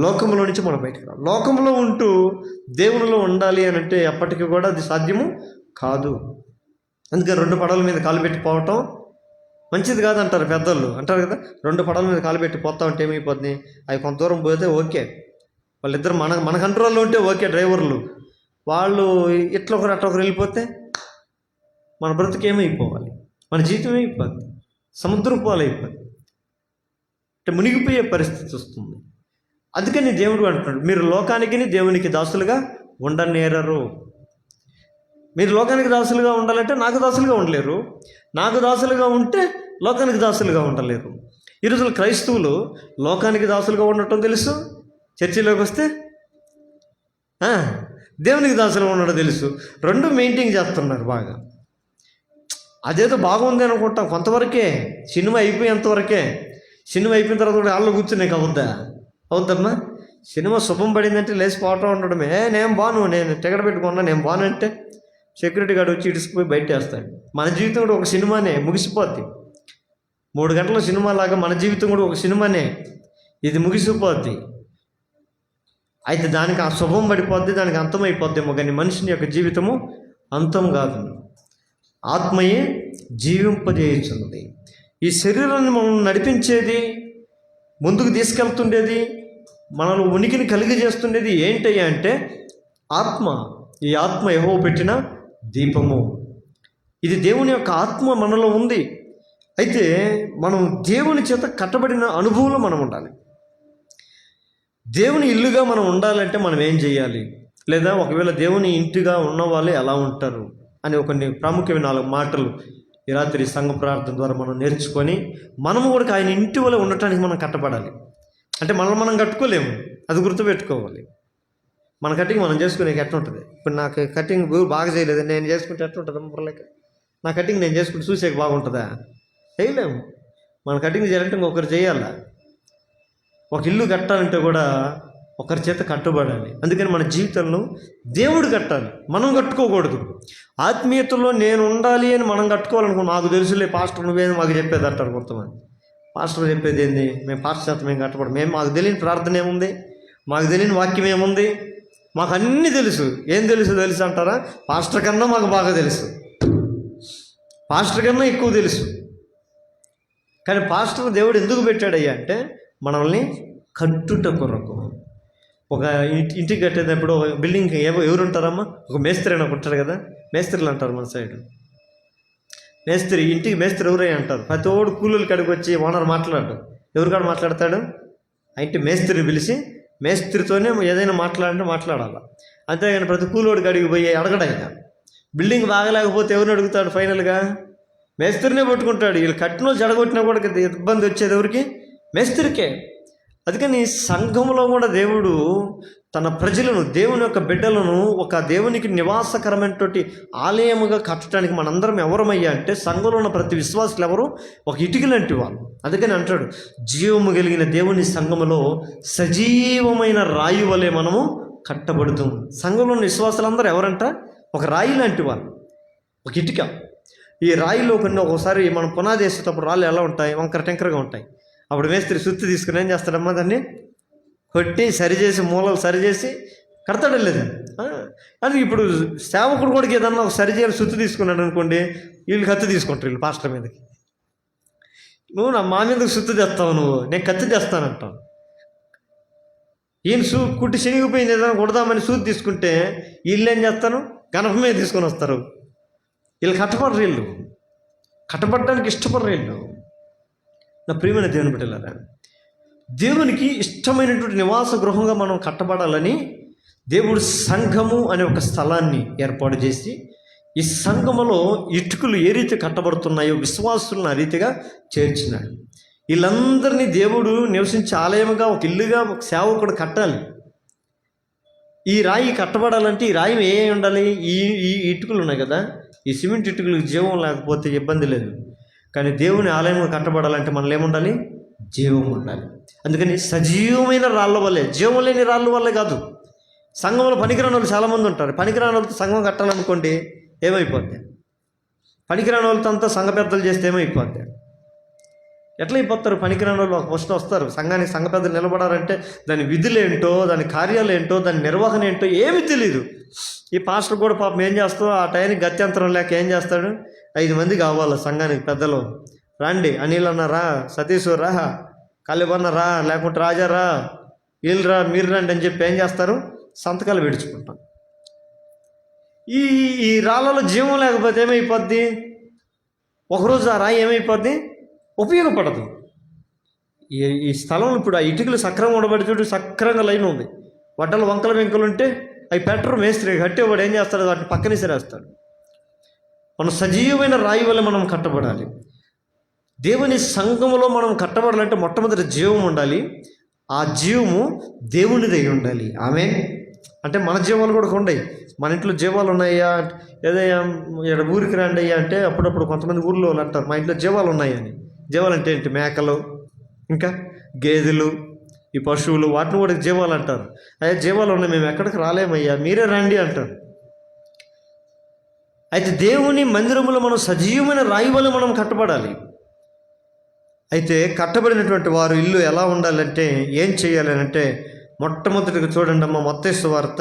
లోకంలో నుంచి మనం బయటకు రావాలి. లోకంలో ఉంటూ దేవునిలో ఉండాలి అని అంటే ఎప్పటికీ కూడా అది సాధ్యము కాదు. అందుకని 2 పడవల మీద కాలు పెట్టి పోవటం మంచిది కాదు అంటారు పెద్దోళ్ళు. అంటారు కదా, 2 పడవల మీద కాలు పెట్టి పోతా ఉంటే ఏమైపోతుంది? అవి కొంత దూరం పోతే ఓకే, వాళ్ళిద్దరు మన కంట్రోల్లో ఉంటే ఓకే డ్రైవర్లు. వాళ్ళు ఇట్లా ఒకరు అట్లా ఒకరు వెళ్ళిపోతే మన బ్రతుకేమైపోవాలి? మన జీవితం అయిపోద్ది, సముద్రం పాలైపోద్ది, అంటే మునిగిపోయే పరిస్థితి వస్తుంది. అందుకని దేవుడు అంటున్నాడు, మీరు లోకానికి దేవునికి దాసులుగా ఉండనేరరు. మీరు లోకానికి దాసులుగా ఉండాలంటే నాకు దాసులుగా ఉండలేరు, నాకు దాసులుగా ఉంటే లోకానికి దాసులుగా ఉండలేరు. ఈరోజు క్రైస్తవులు లోకానికి దాసులుగా ఉండటం తెలుసు, చర్చిలోకి వస్తే దేవునికి దాసులుగా ఉండడం తెలుసు. 2 మెయింటైన్ చేస్తున్నారు బాగా. అదేదో బాగుంది అనుకుంటాం కొంతవరకే, సినిమా అయిపోయేంతవరకే. సినిమా అయిపోయిన తర్వాత కూడా వాళ్ళు కూర్చున్నాయి అవుద్దమ్మా. సినిమా శుభం పడిందంటే లేచి పోవటం ఉండడమే. నేను బాను, నేను టికెట్ పెట్టుకున్నా, నేను బాను అంటే సెక్యూరిటీ గార్డు వచ్చి ఇడిసిపోయి బయట వేస్తాడు. మన జీవితం కూడా ఒక సినిమానే, ముగిసిపోద్ది. 3 గంటల సినిమా లాగా మన జీవితం కూడా ఒక సినిమానే, ఇది ముగిసిపోద్ది. అయితే దానికి ఆ శుభం పడిపోద్ది, దానికి అంతమైపోద్దేమో, కానీ మనిషిని యొక్క జీవితము అంతం కాదు. ఆత్మయే జీవింపజేయుచున్నది. ఈ శరీరాన్ని మనం నడిపించేది, ముందుకు తీసుకెళ్తుండేది, మనలో ఉనికిని కలిగజేస్తుండేది ఏంటయ్యా అంటే ఆత్మ. ఈ ఆత్మ యెహోవా పెట్టిన దీపము. ఇది దేవుని యొక్క ఆత్మ మనలో ఉంది. అయితే మనం దేవుని చేత కట్టబడిన అనుభవంలో మనం ఉండాలి. దేవుని ఇల్లుగా మనం ఉండాలంటే మనం ఏం చేయాలి, లేదా ఒకవేళ దేవుని ఇంటిగా ఉన్న వాళ్ళు ఎలా ఉంటారు అని కొన్ని ప్రాముఖ్యమైన 4 మాటలు ఈ రాత్రి సంఘ ప్రార్థన ద్వారా మనం నేర్చుకొని మనము కూడా ఆయన ఇంటి వల్ల ఉండటానికి మనం కట్టబడాలి. అంటే మనం కట్టుకోలేము, అది గుర్తుపెట్టుకోవాలి. మన కటింగ్ మనం చేసుకునే ఎట్లా ఉంటుంది. ఇప్పుడు నాకు కటింగ్ బాగా చేయలేదు, నేను చేసుకుంటే ఎట్లా ఉంటుంది మురళకి? నా కటింగ్ నేను చేసుకుంటే చూసేకి బాగుంటుందా? చేయలేము. మన కటింగ్ చేయాలంటే ఇంకొకరు చేయాల. ఒక ఇల్లు కట్టాలంటే కూడా ఒకరి చేత కట్టుబడాలి. అందుకని మన జీవితంలో దేవుడు కట్టాలి, మనం కట్టుకోకూడదు. ఆత్మీయతలో నేను ఉండాలి అని మనం కట్టుకోవాలనుకో, నాకు తెలుసులే పాస్టర్ నువ్వేది మాకు చెప్పేది అంటారు కొంతమంది. పాస్టర్ చెప్పేది ఏంది, మేము పాస్టర్ చేత మేము కట్టబడం, మాకు తెలియని ప్రార్థన ఏముంది, మాకు తెలియని వాక్యం ఏముంది, మాకు అన్నీ తెలుసు. ఏం తెలుసు అంటారా? పాస్టర్ కన్నా మాకు బాగా తెలుసు, పాస్టర్ కన్నా ఎక్కువ తెలుసు. కానీ పాస్టర్ దేవుడు ఎందుకు పెట్టాడయ్యా అంటే మనల్ని కట్టుట కొరకు. ఒక ఇంటికి కట్టేటప్పుడు ఒక బిల్డింగ్ ఎవరు ఉంటారమ్మా? ఒక మేస్త్రి అని ఉంటారు కదా, మేస్త్రిలు అంటారు మన సైడ్. మేస్త్రి, ఇంటికి మేస్త్రి ఎవరై అంటారు. ప్రతి ఓడు కూలీల కాడికి వచ్చి ఓనర్ మాట్లాడు. ఎవరు కాడ మాట్లాడతాడు? ఆ ఇంటి మేస్త్రిని పిలిచి మేస్త్రితోనే ఏదైనా మాట్లాడాలి. అంతేగాని ప్రతి కూలోడి కాడికి పోయి అడగడైనా. బిల్డింగ్ బాగలేకపోతే ఎవరిని అడుగుతాడు? ఫైనల్గా మేస్త్రినే పట్టుకుంటాడు. వీళ్ళు కట్టినో జడగొట్టినా కూడా ఇబ్బంది వచ్చేది ఎవరికి? మేస్త్రికే. అందుకని సంఘంలో కూడా దేవుడు తన ప్రజలను, దేవుని యొక్క బిడ్డలను ఒక దేవునికి నివాసకరమైనటువంటి ఆలయముగా కట్టడానికి మనందరం ఎవరమయ్యా అంటే సంఘంలో ఉన్న ప్రతి విశ్వాసులు ఎవరు? ఒక ఇటుకలాంటి వాళ్ళు. అందుకని అంటాడు, జీవము కలిగిన దేవుని సంఘములో సజీవమైన రాయి వలె మనము కట్టబడుతాం. సంఘంలో ఉన్న విశ్వాసులందరూ ఎవరంట? ఒక రాయి లాంటి వాళ్ళు, ఒక ఇటుక. ఈ రాయిలో కొన్ని ఒకసారి మనం పునాది వేసేటప్పుడు రాళ్ళు ఎలా ఉంటాయి? వంకర టెంకరగా ఉంటాయి. అప్పుడు మేస్త్రి సుత్తి తీసుకుని ఏం చేస్తాడమ్మా, దాన్ని కొట్టి సరిచేసి, మూలలు సరిచేసి కడతాడు. లేదు అది ఇప్పుడు సేవకుడు కూడా ఏదన్నా ఒక సరిచేయాలి, సుత్తి తీసుకున్నాడు అనుకోండి, వీళ్ళు కత్తి తీసుకుంటారు. వీళ్ళు పాస్టర్ మీదకి, నువ్వు మా మీదకి సుత్తి తెస్తావు, నువ్వు నేను కత్తి తెస్తానంటావు. ఈయన కుట్టి శనిగిపోయింది ఏదైనా కొడదామని సూది తీసుకుంటే వీళ్ళు ఏం చేస్తాను? గణప మీద తీసుకొని వస్తారు. వీళ్ళు కట్టబడరు, వీళ్ళు కట్టబడడానికి ఇష్టపడరు. వీళ్ళు నా ప్రియమైన దేవుని బిడ్డలారా, దేవునికి ఇష్టమైనటువంటి నివాస గృహంగా మనం కట్టబడాలని దేవుడు సంఘము అనే ఒక స్థలాన్ని ఏర్పాటు చేసి, ఈ సంఘములో ఇటుకలు ఏ రీతి కట్టబడుతున్నాయో విశ్వాసులను ఆ రీతిగా చేర్చినాడు. వీళ్ళందరినీ దేవుడు నివసించే ఆలయముగా, ఒక ఇల్లుగా, ఒక సేవకుడు కట్టాలి. ఈ రాయి కట్టబడాలంటే ఈ రాయి ఏ ఉండాలి? ఈ ఇటుకలు ఉన్నాయి కదా, ఈ సిమెంట్ ఇటుకలకు జీవం లేకపోతే ఇబ్బంది లేదు. కానీ దేవుని ఆలయం కట్టబడాలంటే మనలో ఏముండాలి? జీవం ఉండాలి. అందుకని సజీవమైన రాళ్ళ వల్లే, జీవం లేని రాళ్ళ వల్లే కాదు. సంఘంలో పనికిరాని వాళ్ళు చాలామంది ఉంటారు. పనికిరాని వాళ్ళతో సంఘం కట్టాలనుకోండి ఏమైపోద్ది? పనికిరాని వాళ్ళతో అంతా సంఘ పెద్దలు చేస్తే ఏమైపోద్ది? ఎట్లా అయిపోతారు? పనికిరాని వాళ్ళు ఫస్ట్ వస్తారు సంఘానికి. సంఘ పెద్దలు నిలబడారంటే దాని విధులేంటో, దాని కార్యాలు ఏంటో, దాని నిర్వహణ ఏంటో ఏమీ తెలియదు. ఈ పాస్టర్ కూడా పాపం ఏం చేస్తావు, ఆ టైంకి గత్యంతరం లేక ఏం చేస్తాడు? 5 మంది కావాలి సంఘానికి పెద్దలు, రండి, అనిల్ అన్న రా, సతీష్ రా, కళ్యాణ రా, లేకుంటే రాజా రా, వీళ్ళు రా, మీరు రండి అని చెప్పి ఏం చేస్తారు? సంతకాలు విడుచుకుంటాం. ఈ రాళ్ళలో జీవం లేకపోతే ఏమైపోద్ది? ఒకరోజు ఆ రాయి ఏమైపోద్ది? ఉపయోగపడదు. ఈ స్థలంలో ఇప్పుడు ఆ ఇటుకలు సక్రంగా ఉండబడి చూడు, సక్రంగా లైన్ ఉంది. వడ్డలు వంకల వెంకలు ఉంటే అవి పెట్టరు. మేస్త్రి కట్టేవాడు ఏం చేస్తాడు? వాటిని పక్కనే సరేస్తాడు. మన సజీవమైన రాయి వల్ల మనం కట్టబడాలి. దేవుని సంఘములో మనం కట్టబడాలంటే మొట్టమొదటి జీవం ఉండాలి. ఆ జీవము దేవునిదై ఉండాలి. ఆమేన్. అంటే మన జీవాలు కూడా ఉండయి. మన ఇంట్లో జీవాలు ఉన్నాయా, ఏదయ్యా ఇక్కడ ఊరికి రండి అయ్యా అంటే అప్పుడప్పుడు కొంతమంది ఊర్లో వాళ్ళు అంటారు మా ఇంట్లో జీవాలు ఉన్నాయని. జీవాలు అంటే ఏంటి? మేకలు, ఇంకా గేదెలు, ఈ పశువులు, వాటిని కూడా జీవాలు అంటారు. అయ్యా జీవాలు ఉన్నాయి, మేము ఎక్కడికి రాలేమయ్యా, మీరే రండి అంటారు. అయితే దేవుని మందిరంలో మనం సజీవమైన రాయి వల్ల మనం కట్టబడాలి. అయితే కట్టబడినటువంటి వారు ఇల్లు ఎలా ఉండాలంటే ఏం చేయాలి అంటే, మొట్టమొదటిగా చూడండి అమ్మ, మత్తయి సువార్త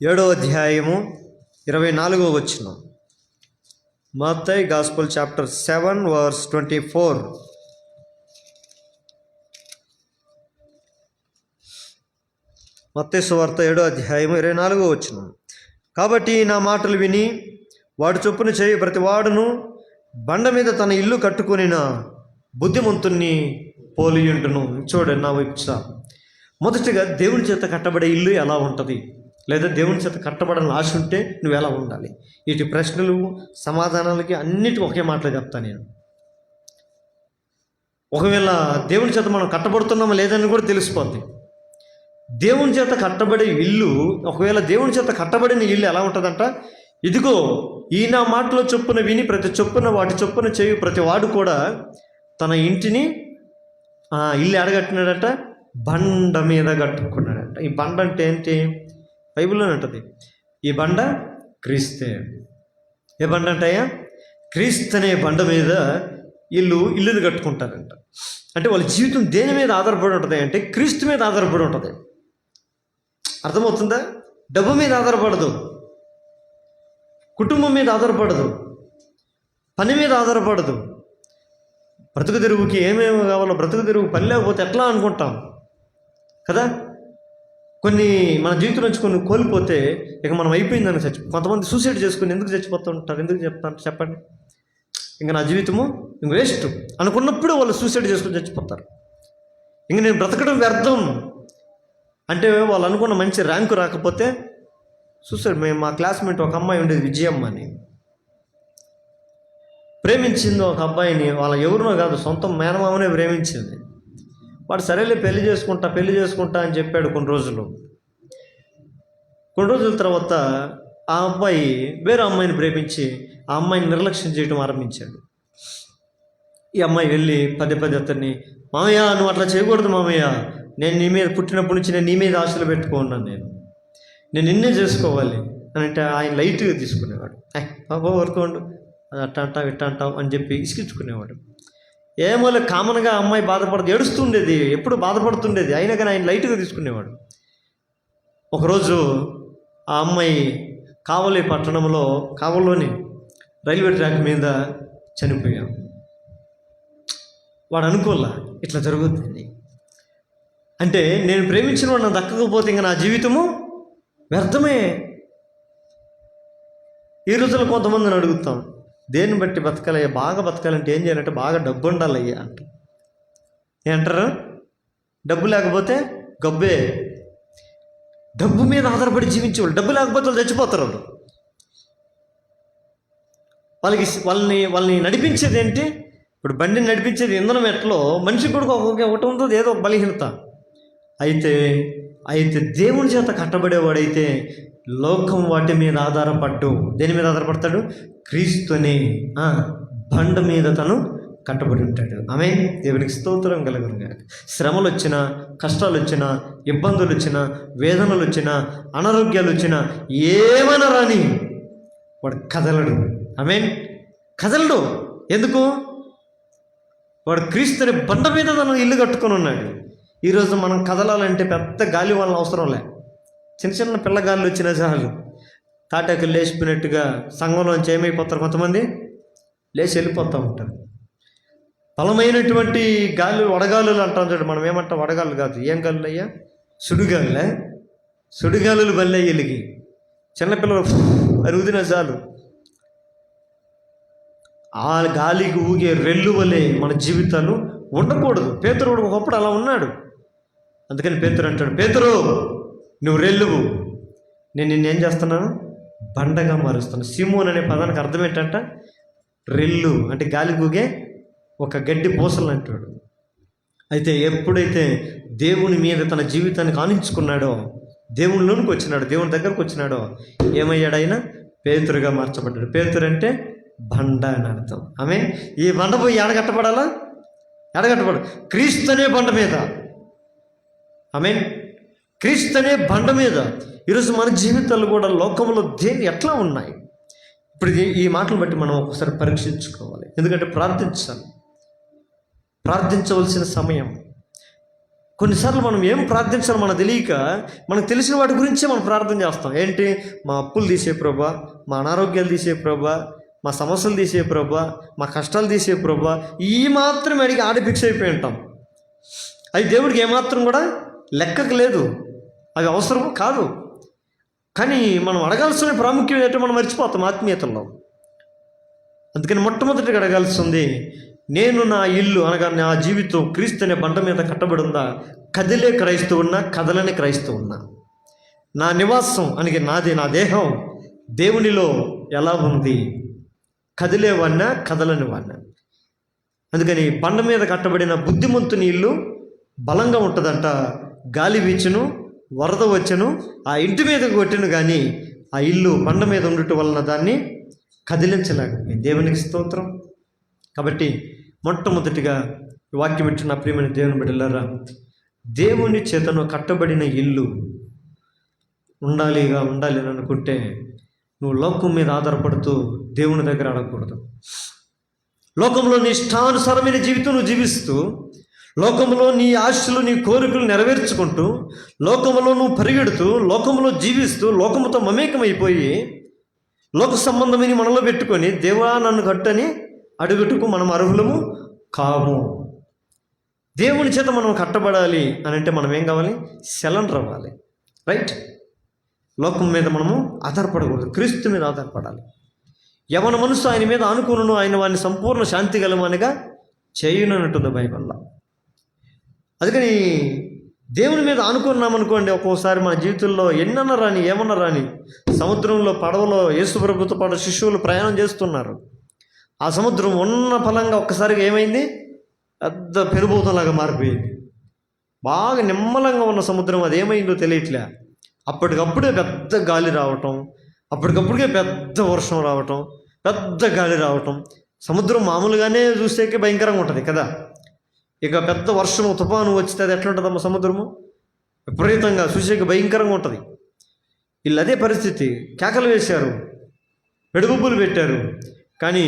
7వ అధ్యాయము 24వ వచనం. మత్తయి గాస్పెల్ చాప్టర్ 7 వర్స్ 24. మత్తయి సువార్త 7వ అధ్యాయము 24వ వచనం. కాబట్టి నా మాటలు విని వాడు చొప్పున చేయి ప్రతి వాడును బండ మీద తన ఇల్లు కట్టుకొనిన బుద్ధిమంతుణ్ణి పోలియుండును. చూడండి నా వైపు. మొదటిగా దేవుని చేత కట్టబడే ఇల్లు ఎలా ఉంటుంది, లేదా దేవుని చేత కట్టబడాలని ఆశ ఉంటే నువ్వు ఎలా ఉండాలి? వీటి ప్రశ్నలు సమాధానాలకి అన్నిటికీ ఒకే మాటలు చెప్తాను నేను. ఒకవేళ దేవుని చేత మనం కట్టబడుతున్నామా లేదని కూడా తెలిసిపోద్ది. దేవుని చేత కట్టబడే ఇల్లు, ఒకవేళ దేవుని చేత కట్టబడిన ఇల్లు ఎలా ఉంటుందంట, ఇదిగో ఈ నా మాటలో చొప్పున విని ప్రతి చొప్పున వాటి చొప్పున చేయు ప్రతి వాడు కూడా తన ఇంటిని ఇల్లు ఎడగట్టినాడట, బండ మీద కట్టుకున్నాడట. ఈ బండ అంటే ఏంటి? బైబిల్లోనే ఉంటుంది. ఈ బండ క్రీస్తే. ఏ బండ అంటాయా? క్రీస్తు అనే బండ మీద ఇల్లుని కట్టుకుంటారంట. అంటే వాళ్ళ జీవితం దేని మీద ఆధారపడి ఉంటుంది అంటే క్రీస్తు మీద ఆధారపడి ఉంటుంది. అర్థమవుతుందా? డబ్బు మీద ఆధారపడదు, కుటుంబం మీద ఆధారపడదు, పని మీద ఆధారపడదు. బ్రతుకు తెరువుకి ఏమేమి కావాలో బ్రతుకు తెరువు పని లేకపోతే ఎట్లా అనుకుంటాం కదా. కొన్ని మన జీవితం నుంచి కొన్ని కోల్పోతే ఇక మనం అయిపోయిందని కొంతమంది సూసైడ్ చేసుకుని ఎందుకు చచ్చిపోతూ ఉంటారు? ఎందుకు చెప్పండి. ఇంకా నా జీవితము ఇంక వేస్ట్ అనుకున్నప్పుడు వాళ్ళు సూసైడ్ చేసుకుని చచ్చిపోతారు. ఇంక నేను బ్రతకడం వ్యర్థం అంటే వాళ్ళు అనుకున్న మంచి ర్యాంకు రాకపోతే సూసైడ్. మా క్లాస్మేట్ ఒక అమ్మాయి ఉండేది, విజయమ్మ అని. ప్రేమించింది ఒక అబ్బాయిని, వాళ్ళ ఎవరినో కాదు, సొంత మేనమామనే ప్రేమించింది. వాడు సరేలే పెళ్లి చేసుకుంటా అని చెప్పాడు. కొన్ని రోజుల తర్వాత ఆ అబ్బాయి వేరే అమ్మాయిని ప్రేమించి ఆ అమ్మాయిని నిర్లక్ష్యం చేయడం ఆరంభించాడు. ఈ అమ్మాయి వెళ్ళి పదే అతన్ని, మామయ్య నువ్వు అట్లా చేయకూడదు మామయ్య, నేను నీ మీద పుట్టినప్పటి నుంచి నేను నీ మీద ఆశలు పెట్టుకున్నాను, నేను నిన్నే చేసుకోవాలి అని అంటే ఆయన లైట్గా తీసుకునేవాడు. బాబా ఊరుకోండు, అట్ట అంటావు ఇట్ట అంటావు అని చెప్పి ఇసుకించుకునేవాడు. ఏమో కామన్గా అమ్మాయి బాధపడుతూ ఏడుస్తుండేది, ఎప్పుడు బాధపడుతుండేది, అయినా కానీ ఆయన లైట్గా తీసుకునేవాడు. ఒకరోజు ఆ అమ్మాయి కావలిలోని రైల్వే ట్రాక్ మీద చనిపోయాం. వాడు అనుకోలే ఇట్లా జరుగుతుంది అంటే, నేను ప్రేమించిన వాడు నాకు దక్కకపోతే ఇంకా నా జీవితము వ్యర్థమే. ఈ రోజుల్లో కొంతమందిని అడుగుతాం, దేన్ని బట్టి బతకాలయ్యా? బాగా బతకాలంటే ఏం చేయాలంటే బాగా డబ్బు ఉండాలయ్యా అంట. ఏమంటారు? డబ్బు లేకపోతే గబ్బే. డబ్బు మీద ఆధారపడి జీవించేవాళ్ళు, డబ్బు లేకపోతే వాళ్ళు చచ్చిపోతారు. వాళ్ళని నడిపించేది ఏంటి? ఇప్పుడు బండిని నడిపించేది ఇంధనం ఎట్లో, మనిషికి కూడా ఒకటి ఉంటుంది, ఏదో ఒక బలహీనత. అయితే దేవుని చేత కట్టబడేవాడైతే లోకం వాటి మీద ఆధారపడ్డు. దేని మీద ఆధారపడతాడు? క్రీస్తుని బండ మీద తను కట్టబడి ఉంటాడు. ఆమేన్. దేవునికి స్తోత్రం కలుగునుగా. శ్రమలు వచ్చినా, కష్టాలు వచ్చినా, ఇబ్బందులు వచ్చినా, వేదనలు వచ్చినా, అనారోగ్యాలు వచ్చినా, ఏమైనా రాని వాడు కదలడు. ఆమేన్. కదలడు. ఎందుకు? వాడు క్రీస్తుని బండ మీద తను ఇల్లు కట్టుకొని ఉన్నాడు. ఈరోజు మనం కదలాలంటే పెద్ద గాలి వలన అవసరం లే, చిన్న పిల్లగాళ్ళు వచ్చినా చాలు. తాటాకులు లేచిపోయినట్టుగా సంఘంలోంచి ఏమైపోతారు, కొంతమంది లేచి వెళ్ళిపోతూ ఉంటారు. బలమైనటువంటి గాలి, వడగాలులు అంటాం చూడండి. మనం ఏమంటాం? వడగాలు కాదు, ఏం గాలులు అయ్యా? సుడిగాలులే. సుడిగాలులు బల్లే వెలిగి చిన్నపిల్లలు అరుగుదిన చాలు. ఆ గాలికి ఊగే రెల్లు వలె మన జీవితాలు ఉండకూడదు. పేతురు ఒకప్పుడు అలా ఉన్నాడు. అందుకని పేతురు అంటాడు, పేతురు నువ్వు రెల్లువు, నేను నిన్నేం చేస్తున్నాను? బండగా మారుస్తాను. సిమోన్ అనే పదానికి అర్థం ఏంటంట? రెల్లు అంటే గాలి ఊగే ఒక గడ్డి పూసలు అంటాడు. అయితే ఎప్పుడైతే దేవుని మీద తన జీవితాన్ని కానించుకున్నాడో దేవునిలోనికి వచ్చినాడు, దేవుని దగ్గరకు వచ్చినాడో ఏమయ్యాడు? ఆయన పేతురుగా మార్చబడ్డాడు. పేతురు అంటే బండ అని అర్థం. ఆమె ఈ బండ పోయి ఎడగట్టబడాలా? ఎడగట్టబడ క్రీస్తు అనే బండ మీద. ఆమె క్రీస్తు అనే బండ మీద ఈరోజు మన జీవితాలు కూడా లోకంలో దేని ఎట్లా ఉన్నాయి? ఇప్పుడు ఈ మాటలు బట్టి మనం ఒకసారి పరీక్షించుకోవాలి. ఎందుకంటే ప్రార్థించవలసిన సమయం. కొన్నిసార్లు మనం ఏం ప్రార్థించాలో మనకు తెలియక మనకు తెలిసిన వాటి గురించే మనం ప్రార్థన చేస్తాం. ఏంటి? మా అప్పులు తీసే ప్రభా, మా అనారోగ్యాలు తీసే ప్రభా, మా సమస్యలు తీసే ప్రభా, మా కష్టాలు తీసే ప్రభా, ఈ మాత్రం అడిగి ఆడి ఫిక్స్ అయిపోయి ఉంటాం. అది దేవుడికి ఏమాత్రం కూడా లెక్కకు లేదు, అది అవసరం కాదు. కానీ మనం అడగాల్సిన ప్రాముఖ్యం ఏంటో మనం మర్చిపోతాం ఆత్మీయతల్లో. అందుకని మొట్టమొదటిగా అడగాల్సింది, నేను నా ఇల్లు అనగా నా జీవితం క్రీస్తు అనే బండ మీద కట్టబడి ఉందా? కదిలే క్రైస్తవున్నా, కదలని క్రైస్తవున్నా? నా నివాసం అనగా నా దేహం దేవునిలో ఎలా ఉంది? కదిలేవాడినా, కదలని వాడినా? అందుకని బండ మీద కట్టబడిన బుద్ధిమంతుని ఇల్లు బలంగా ఉంటుందంట. గాలి వీచును, వరద వచ్చను, ఆ ఇంటి మీద కొట్టను, కానీ ఆ ఇల్లు బండ మీద ఉండటం వలన దాన్ని కదిలించలేక. దేవునికి స్తోత్రం. కాబట్టి మొట్టమొదటిగా వాక్యం ఇచ్చిన ప్రియమైన దేవుని బిడ్డలారా, దేవుని చేతను కట్టబడిన ఇల్లు ఉండాలి అని అనుకుంటే నువ్వు లోకం మీద ఆధారపడుతూ దేవుని దగ్గర అడగకూడదు. లోకంలో నీ ఇష్టానుసారమైన జీవితం నువ్వు జీవిస్తూ, లోకంలో నీ ఆశలు, నీ కోరికలు నెరవేర్చుకుంటూ, లోకంలో నువ్వు పరిగెడుతూ, లోకంలో జీవిస్తూ, లోకముతో మమేకమైపోయి లోక సంబంధమైన మనలో పెట్టుకొని దేవా నన్ను కట్టని అడుగుటకు మనం అర్హులము కాము. దేవుని చేత మనం కట్టబడాలి అని అంటే మనం ఏం కావాలి? సెలన్ రావాలి. రైట్? లోకం మీద మనము ఆధారపడకూడదు, క్రీస్తు మీద ఆధారపడాలి. యవన మనసు ఆయన మీద ఆనుకును, ఆయన వాడిని సంపూర్ణ శాంతి గలవానిగా చేయును అంటుంది బైబిల్లో. అందుకని దేవుని మీద ఆనుకున్నామనుకోండి, ఒక్కోసారి మన జీవితంలో ఎన్నన్నా రాని, ఏమన్నా రాని, సముద్రంలో పడవలో యేసు ప్రభుతో పాటు శిష్యులు ప్రయాణం చేస్తున్నారు. ఆ సముద్రం ఉన్న ఫలంగా ఒక్కసారిగా ఏమైంది? పెద్ద పెనుభూతంలాగా మారిపోయింది. బాగా నిమ్మలంగా ఉన్న సముద్రం అది ఏమైందో తెలియట్లే. అప్పటికప్పుడే పెద్ద గాలి రావటం, అప్పటికప్పుడే పెద్ద వర్షం రావటం, పెద్ద గాలి రావటం. సముద్రం మామూలుగానే చూసేకే భయంకరంగా ఉంటుంది కదా. ఇక పెద్ద వర్షము, తుఫాను వచ్చితే అది ఎట్లా ఉంటుందమ్మా? సముద్రము విపరీతంగా చూసేకి భయంకరంగా ఉంటుంది. వీళ్ళు అదే పరిస్థితి. కేకలు వేశారు, వెడుగుబ్బులు పెట్టారు, కానీ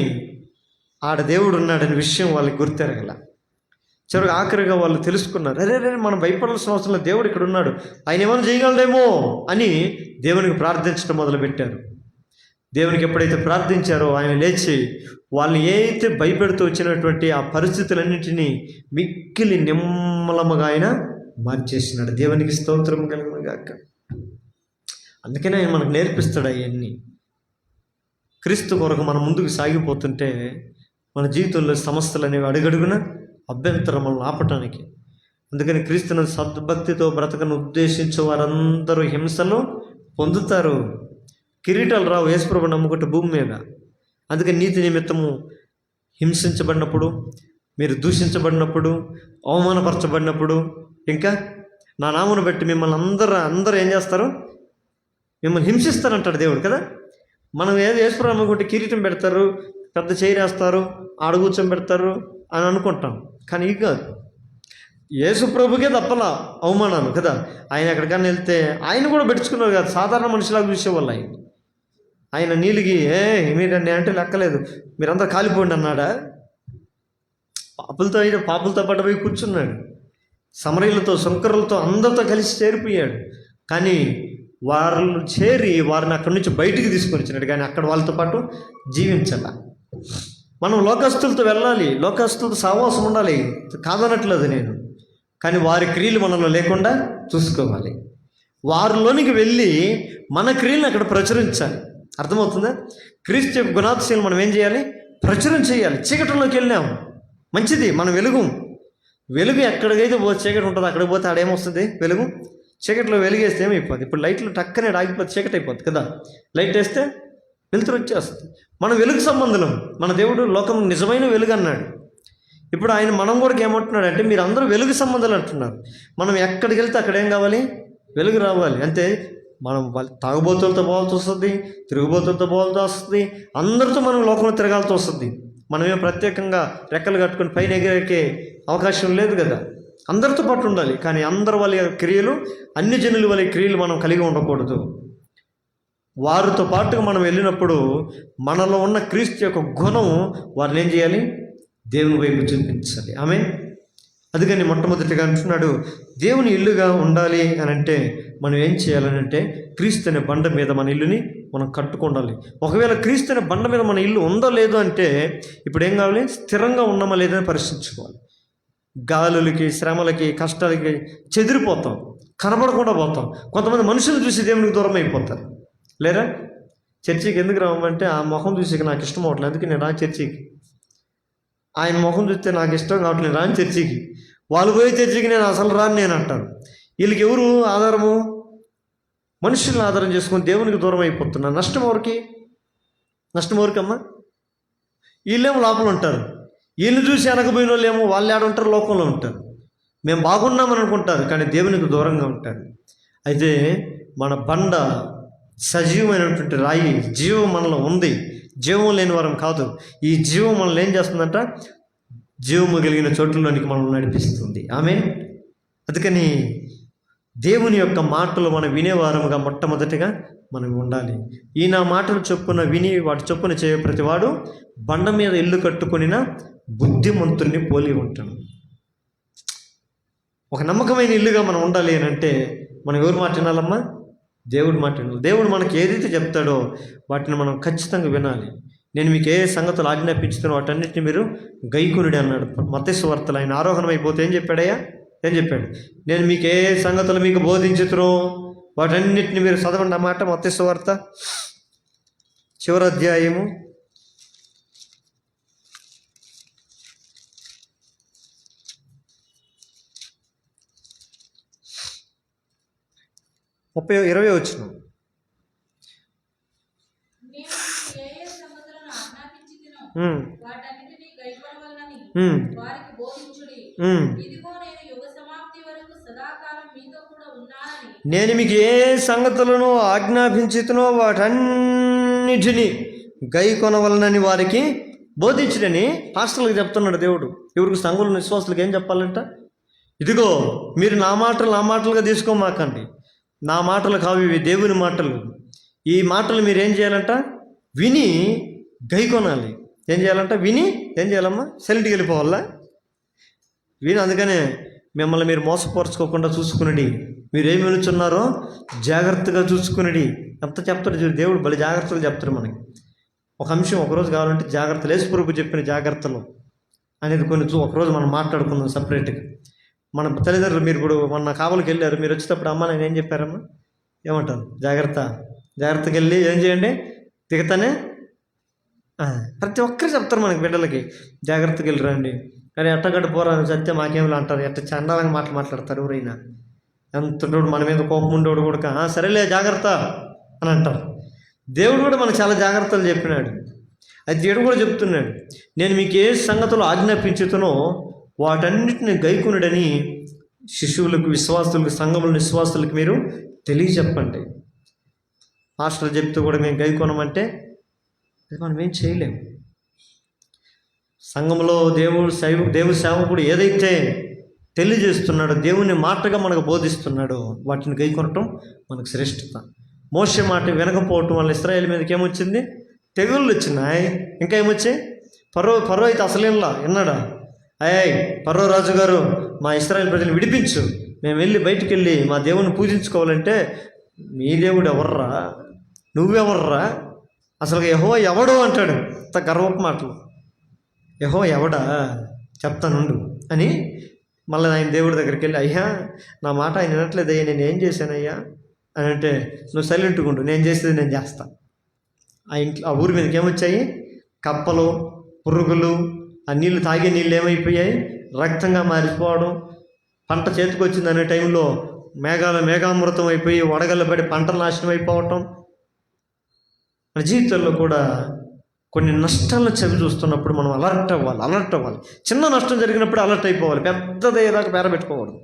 ఆడ దేవుడు ఉన్నాడనే విషయం వాళ్ళకి గుర్తెరగల. చివరికి ఆఖరిగా వాళ్ళు తెలుసుకున్నారు, అరే మనం భయపడాల్సిన అవసరం లేదు, దేవుడు ఇక్కడ ఉన్నాడు, ఆయన ఏమైనా చేయగలడేమో అని దేవునికి ప్రార్థించడం మొదలుపెట్టారు. దేవునికి ఎప్పుడైతే ప్రార్థించారో ఆయన లేచి వాళ్ళని ఏదైతే భయపెడుతూ వచ్చినటువంటి ఆ పరిస్థితులన్నింటినీ మిక్కిలి నిమ్మలముగా ఆయన మార్చేసినాడు. దేవునికి స్తోత్రం కలుగును గాక. అందుకనే ఆయన మనకు నేర్పిస్తాడు అవన్నీ. క్రీస్తు కొరకు మనం ముందుకు సాగిపోతుంటే మన జీవితంలో సమస్యలు అనేవి అడుగడుగున అభ్యంతరములను ఆపటానికి. అందుకని క్రీస్తును సద్భక్తితో బ్రతకను ఉద్దేశించే వారందరూ హింసలు పొందుతారు. కిరీటాలు రావు యేసుప్రభు నమ్ముకుంటే భూమి మీద. అందుకని నీతి నిమిత్తము హింసించబడినప్పుడు, మీరు దూషించబడినప్పుడు, అవమానపరచబడినప్పుడు, ఇంకా నా నామను బట్టి మిమ్మల్ని అందరూ ఏం చేస్తారు? మిమ్మల్ని హింసిస్తారంటాడు దేవుడు కదా. మనం ఏదో యేసుప్రభు నమ్ముకుంటే కిరీటం పెడతారు, పెద్ద చైర్ వేస్తారు, ఆడ కూర్చొని పెడతారు అని అనుకుంటాం. కానీ ఇది కాదు. యేసుప్రభుకే తప్పలా అవమానాలు కదా. ఆయన ఎక్కడికన్నా వెళ్తే ఆయన కూడా పెట్టుకున్నారు కదా, సాధారణ మనిషిలాగా చూసేవాళ్ళు. ఆయన నీళ్ళకి మీరన్నీ అంటే లెక్కలేదు, మీరందరూ కాలిపోండి అన్నాడా? పాపులతో పాటు పోయి కూర్చున్నాడు. సమరయులతో, శంకరులతో అందరితో కలిసి చేరిపోయాడు. కానీ వారిని చేరి వారిని అక్కడి నుంచి బయటికి తీసుకొని వచ్చినాడు, కానీ అక్కడ వాళ్ళతో పాటు జీవించాల. మనం లోకస్తులతో వెళ్ళాలి, లోకస్తులతో సహవాసం ఉండాలి, కాదనట్లేదు నేను. కానీ వారి క్రియలు మనలో లేకుండా చూసుకోవాలి. వారిలోనికి వెళ్ళి మన క్రియలను అక్కడ ప్రచురించాలి. అర్థమవుతుందా? క్రీస్తు యొక్క గుణాతిశయాలు మనం ఏం చేయాలి? ప్రచురం చేయాలి. చీకటిలోకి వెళ్ళాము, మంచిది, మనం వెలుగు ఎక్కడికైతే చీకటి ఉంటుందో అక్కడికి పోతే ఆడేమొస్తుంది? వెలుగు. చీకటిలో వెలుగేస్తే ఏమైపోద్ది? ఇప్పుడు లైట్లు టక్కనే ఆగిపోతే చీకటి అయిపోద్ది కదా. లైట్ వేస్తే వెలుతురు వచ్చేస్తుంది. మనం వెలుగు సంబంధం. మన దేవుడు లోకం నిజమైన వెలుగు అన్నాడు. ఇప్పుడు ఆయన మనం కూడా ఏమంటున్నాడు అంటే మీరు అందరూ వెలుగు సంబంధాలు అంటున్నారు. మనం ఎక్కడికి వెళ్తే అక్కడ ఏం కావాలి? వెలుగు రావాలి. అంతే. మనం తాగుబోతులతో పోవాల్సి వస్తుంది, తిరుగుబోతులతో పోవాల్సి వస్తుంది, అందరితో మనం లోకంలో తిరగాల్సి వస్తుంది. మనమేం ప్రత్యేకంగా రెక్కలు కట్టుకొని పైన ఎగిరేకే అవకాశం లేదు కదా. అందరితో పాటు ఉండాలి. కానీ అందరి వాళ్ళ క్రియలు, అన్ని జనుల వాళ్ళ క్రియలు మనం కలిగి ఉండకూడదు. వారితో పాటుగా మనం వెళ్ళినప్పుడు మనలో ఉన్న క్రీస్తు యొక్క గుణం వారిని ఏం చేయాలి? దేవుని వైపు చూపించాలి. ఆమె అందుకని మొట్టమొదటిగా అంటున్నాడు, దేవుని ఇల్లుగా ఉండాలి అని అంటే మనం ఏం చేయాలని అంటే క్రీస్తు అనే బండ మీద మన ఇల్లుని మనం కట్టుకోవాలి. ఒకవేళ క్రీస్తు అనే బండ మీద మన ఇల్లు ఉందో లేదో అంటే ఇప్పుడు ఏం కావాలి? స్థిరంగా ఉన్నామా లేదని పరిశీలించుకోవాలి. గాలులకి, శ్రమలకి, కష్టాలకి చెదిరిపోతాం, కనబడకుండా పోతాం. కొంతమంది మనుషులు చూసి దేవునికి దూరం అయిపోతారు. లేరా? చర్చికి ఎందుకు రామంటే ఆ ముఖం చూసి నాకు ఇష్టం అవట్లేదు, అందుకే నేను రాను చర్చికి. ఆయన ముఖం చూస్తే నాకు ఇష్టం కావట్లేదు, నేను రాను చర్చికి. వాళ్ళు పోయే చర్చికి నేను అసలు రాను నేను అంటారు. వీళ్ళకి ఎవరు ఆధారము? మనుషులను ఆధారం చేసుకొని దేవునికి దూరం అయిపోతున్నారు. నష్టం ఎవరికి? నష్టం ఎవరికమ్మా? వీళ్ళేమో లోపల ఉంటారు. వీళ్ళు చూసి వెనకపోయిన వాళ్ళు ఏమో వాళ్ళు ఏడ ఉంటారు? లోకంలో ఉంటారు. మేము బాగున్నామని అనుకుంటారు, కానీ దేవునికి దూరంగా ఉంటారు. అయితే మన బండ సజీవమైనటువంటి రాయి, జీవం మనలో ఉంది. జీవం లేని వారం కాదు. ఈ జీవం మనల్ని ఏం చేస్తుందంట? జీవము కలిగిన చోట్లలోనికి మనల్ని నడిపిస్తుంది. ఆమె అందుకని దేవుని యొక్క మాటలు మనం వినేవారముగా మొట్టమొదటిగా మనం ఉండాలి. ఈ నా మాటలు చొప్పున విని వాటి చొప్పున చేయ ప్రతివాడు బండ మీద ఇల్లు కట్టుకొనిన బుద్ధిమంతుల్ని పోలి ఉంటాడు. ఒక నమ్మకమైన ఇల్లుగా మనం ఉండాలి అని అంటే మనం ఎవరు మాట వినాలమ్మా? దేవుడు మాట వినాలి. దేవుడు మనకి ఏదైతే చెప్తాడో వాటిని మనం ఖచ్చితంగా వినాలి. నేను మీకు ఏ సంగతులు ఆజ్ఞాపించుతానో వాటన్నిటిని మీరు గైకొనుడి అన్నాడు మత్తయి సువార్తలో. ఆయన ఆరోహణం అయిపోతే ఏం చెప్పాడయ్యా? ఏం చెప్పాడు? నేను మీకు ఏ సంగతులు మీకు బోధించుతునో వాటన్నిటిని మీరు చదవండి అన్నమాట. మత్తయి సువార్త చివరి అధ్యాయము 20 వచనం. నేను మీకు ఏ సంగతులను ఆజ్ఞాపించుతునో వాటన్నిటిని గై కొనవలనని వారికి బోధించుడని పాస్టర్లకు చెప్తున్నాడు దేవుడు. ఎవరికి? సంఘుల విశ్వాసులకు ఏం చెప్పాలంట? ఇదిగో మీరు నా మాటలుగా తీసుకోమాకండి. నా మాటలు కావు ఇవి, దేవుని మాటలు. ఈ మాటలు మీరు ఏం చేయాలంట? విని గై కొనాలి. ఏం చేయాలంట? విని ఏం చేయాలమ్మా? సెల్ట్కి వెళ్ళిపోవాలా? విని. అందుకనే మిమ్మల్ని మీరు మోసపరుచుకోకుండా చూసుకునండి. మీరేమి వినుచున్నారో జాగ్రత్తగా చూసుకునండి. ఎంత చెప్తాడు చూడు దేవుడు, భలే జాగ్రత్తలు చెప్తాడు మనకి. ఒక అంశం ఒకరోజు కావాలంటే జాగ్రత్తలు, యేసు ప్రభువు చెప్పిన జాగ్రత్తలు అనేది కొన్ని ఒకరోజు మనం మాట్లాడుకుందాం సపరేట్గా. మన తల్లిదండ్రులు, మీరు ఇప్పుడు మొన్న కావలికి వెళ్ళారు, మీరు వచ్చేటప్పుడు అమ్మ నేను ఏం చెప్పారమ్మా? ఏమంటారు? జాగ్రత్తగా వెళ్ళి ఏం చేయండి? దిగతానే ప్రతి ఒక్కరు చెప్తారు మనకి బిడ్డలకి, జాగ్రత్తగా వెళ్ళి రండి. కానీ ఎట్టగడ్డ పోరా సత్య మాకేమిలా అంటారు, ఎట్ట చండాలంగా మాట్లాడతారు ఎవరైనా. ఎంతోడు మన మీద కోపం ఉండేవాడు కూడా సరేలే జాగ్రత్త అని అంటారు. దేవుడు కూడా మనకు చాలా జాగ్రత్తలు చెప్పినాడు. అది దేవుడు కూడా చెప్తున్నాడు, నేను మీకు ఏ సంగతులు ఆజ్ఞాపించుతునో వాటన్నిటిని గైకొనుడని శిశువులకు, విశ్వాసులకు, సంఘముల విశ్వాసులకు మీరు తెలియజెప్పండి. పాస్టర్లు చెప్తూ కూడా మేము గైకొనమంటే మనం ఏం చేయలేము. సంఘంలో దేవుడు సేవకుడు ఏదైతే తెలియజేస్తున్నాడో, దేవుని మాటగా మనకు బోధిస్తున్నాడో వాటిని గైకొనటం మనకు శ్రేష్ఠత. మోషే మాట వినకపోవటం వల్ల ఇశ్రాయేలు మీదకి ఏమొచ్చింది? తెగుళ్ళు వచ్చినాయి. ఇంకా ఏమొచ్చాయి? ఫరో అయితే అసలేంలా విన్నాడా? ఫరో రాజు గారు, మా ఇశ్రాయేలు ప్రజలు విడిపించు, మేము వెళ్ళి బయటికి వెళ్ళి మా దేవుని పూజించుకోవాలంటే, మీ దేవుడు ఎవర్రా? నువ్వెవర్రా? అసలు యెహోవా ఎవడు అంటాడు. అంత గర్వపు మాటలు. యెహోవా ఎవడా? చెప్తానుండు అని మళ్ళీ ఆయన దేవుడి దగ్గరికి వెళ్ళి, అయ్యా నా మాట ఆయన వినట్లేదయ్యా, నేను ఏం చేశానయ్యా అని అంటే, నువ్వు సైలెంట్గా ఉండు, నేను చేసేది నేను చేస్తా. ఆ ఊరి మీదకి ఏమొచ్చాయి? కప్పలు, పురుగులు, ఆ నీళ్ళు తాగే నీళ్ళు ఏమైపోయాయి? రక్తంగా మారిపోవడం. పంట చేతికి వచ్చింది అనే టైంలో మేఘామృతం అయిపోయి వడగళ్ళు పడి పంటలు నాశనం అయిపోవటం. మన జీవితంలో కూడా కొన్ని నష్టాలను చవి చూస్తున్నప్పుడు మనం అలర్ట్ అవ్వాలి. చిన్న నష్టం జరిగినప్పుడు అలర్ట్ అయిపోవాలి, పెద్దదయ్యేదాకా పేరబెట్టుకోకూడదు.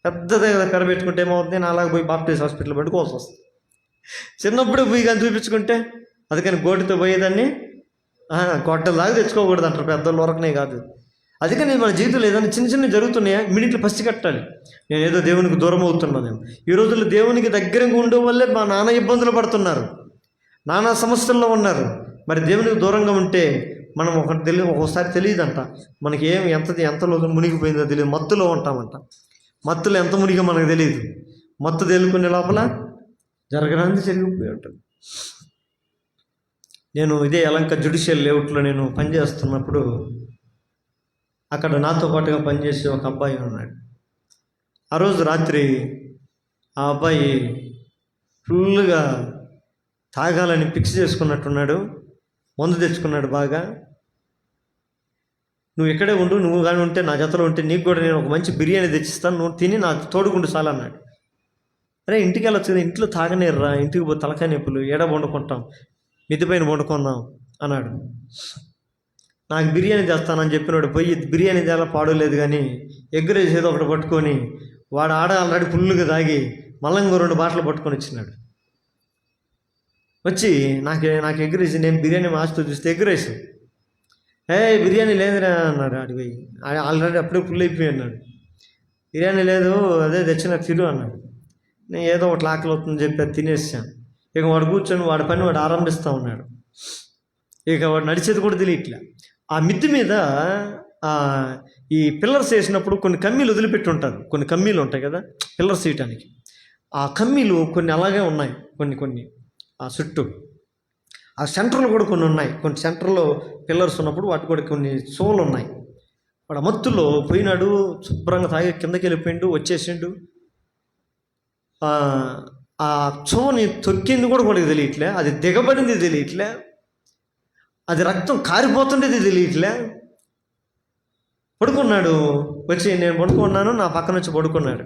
పెద్దదే కర్ర పెట్టుకుంటే ఏమవుతుంది, నేను అలాగ పోయి బాప్టిస్ట్ హాస్పిటల్ పట్టుకోవాల్సి వస్తుంది. చిన్నప్పుడే పోయి కానీ చూపించుకుంటే అది కానీ గోటితో పోయేదాన్ని గొడ్డల దాకా తెచ్చుకోకూడదు అంటారు పెద్దలు వరకునే కాదు. అందుకని మన జీవితంలో ఏదైనా చిన్న చిన్న జరుగుతున్నాయా ఇమ్మీడియట్లీ పసి కట్టాలి. నేను ఏదో దేవునికి దూరం అవుతున్నాను. ఈ రోజుల్లో దేవునికి దగ్గరగా ఉండే వల్లే మా నాన్న ఇబ్బందులు పడుతున్నారు, నానా సమస్యల్లో ఉన్నారు. మరి దేవునికి దూరంగా ఉంటే మనం ఒక్కోసారి తెలియదంట మనకి ఎంతలో మునిగిపోయిందో తెలియదు, మత్తులో ఉంటామంట. మత్తులో ఎంత మునిగా మనకు తెలియదు. మత్తు తేలుకునే లోపల జరగడానికి జరిగిపోయి ఉంటుంది. నేను ఇదే యలంక జ్యుడిషియల్ లేఅవుట్లో నేను పనిచేస్తున్నప్పుడు అక్కడ నాతో పాటుగా పనిచేసే ఒక అబ్బాయి ఉన్నాడు. ఆ రోజు రాత్రి ఆ అబ్బాయి ఫుల్గా తాగాలని ఫిక్స్ చేసుకున్నట్టున్నాడు, మందు తెచ్చుకున్నాడు బాగా. నువ్వు ఇక్కడే ఉండు, నువ్వు కానీ ఉంటే నా జతలో ఉంటే నీకు కూడా నేను ఒక మంచి బిర్యానీ తెచ్చిస్తాను, నువ్వు తిని నాకు తోడుకుండు చాలా అన్నాడు. అరే ఇంటికి వెళ్ళొచ్చు కదా, ఇంట్లో తాగనేర్రా, ఇంటికి పో తలకాయ నొప్పులు, ఏడ వండుకుంటాం, మిద్ది పైన వండుకుందాం అన్నాడు. నాకు బిర్యానీ చేస్తానని చెప్పినాడు. పోయి బిర్యానీ చేయాల పాడలేదు కానీ ఎగ్ రైస్ ఏదో ఒకటి పట్టుకొని వాడు ఆల్రెడీ ఫుల్గా తాగి మళ్ళంగా 2 బాటలు పట్టుకొని వచ్చినాడు. వచ్చి నాకు ఎగ్ రైస్, నేను బిర్యానీ మాస్తో చూస్తే ఎగ్ రైస్, బిర్యానీ లేదురా అన్నాడు. అడిగి ఆల్రెడీ అప్పుడే ఫుల్ అయిపోయి అన్నాడు. బిర్యానీ లేదు, అదే తెచ్చిన తిరు అన్నాడు. నేను ఏదో ఒకటి ఆకలి అవుతుందని చెప్పి అది తినేసాను. ఇక వాడు కూర్చొని వాడి పని వాడు ఆరంభిస్తూ ఉన్నాడు. ఇక వాడు నడిచేది కూడా తెలియట్లే. ఆ మిద్ది మీద ఈ పిల్లర్స్ వేసినప్పుడు కొన్ని కమ్మీలు వదిలిపెట్టి ఉంటారు, కొన్ని కమ్మీలు ఉంటాయి కదా పిల్లర్స్ వేయటానికి. ఆ కమ్మీలు కొన్ని అలాగే ఉన్నాయి, కొన్ని ఆ చుట్టూ. ఆ సెంటర్లు కూడా కొన్ని ఉన్నాయి, కొన్ని సెంటర్లో పిల్లర్స్ ఉన్నప్పుడు వాటి కూడా కొన్ని సోలు ఉన్నాయి. వాడు మత్తులో పోయినాడు, శుభ్రంగా తాగి కిందకి వెళ్ళిపోయిండు, వచ్చేసిండు. ఆ చోని తొక్కింది కూడా మనకి తెలియట్లే, అది దిగబడింది తెలియట్లే, అది రక్తం కారిపోతుండేది తెలియట్లే. పడుకున్నాడు. వచ్చి నేను పడుకున్నాను, నా పక్కన వచ్చి పడుకున్నాడు.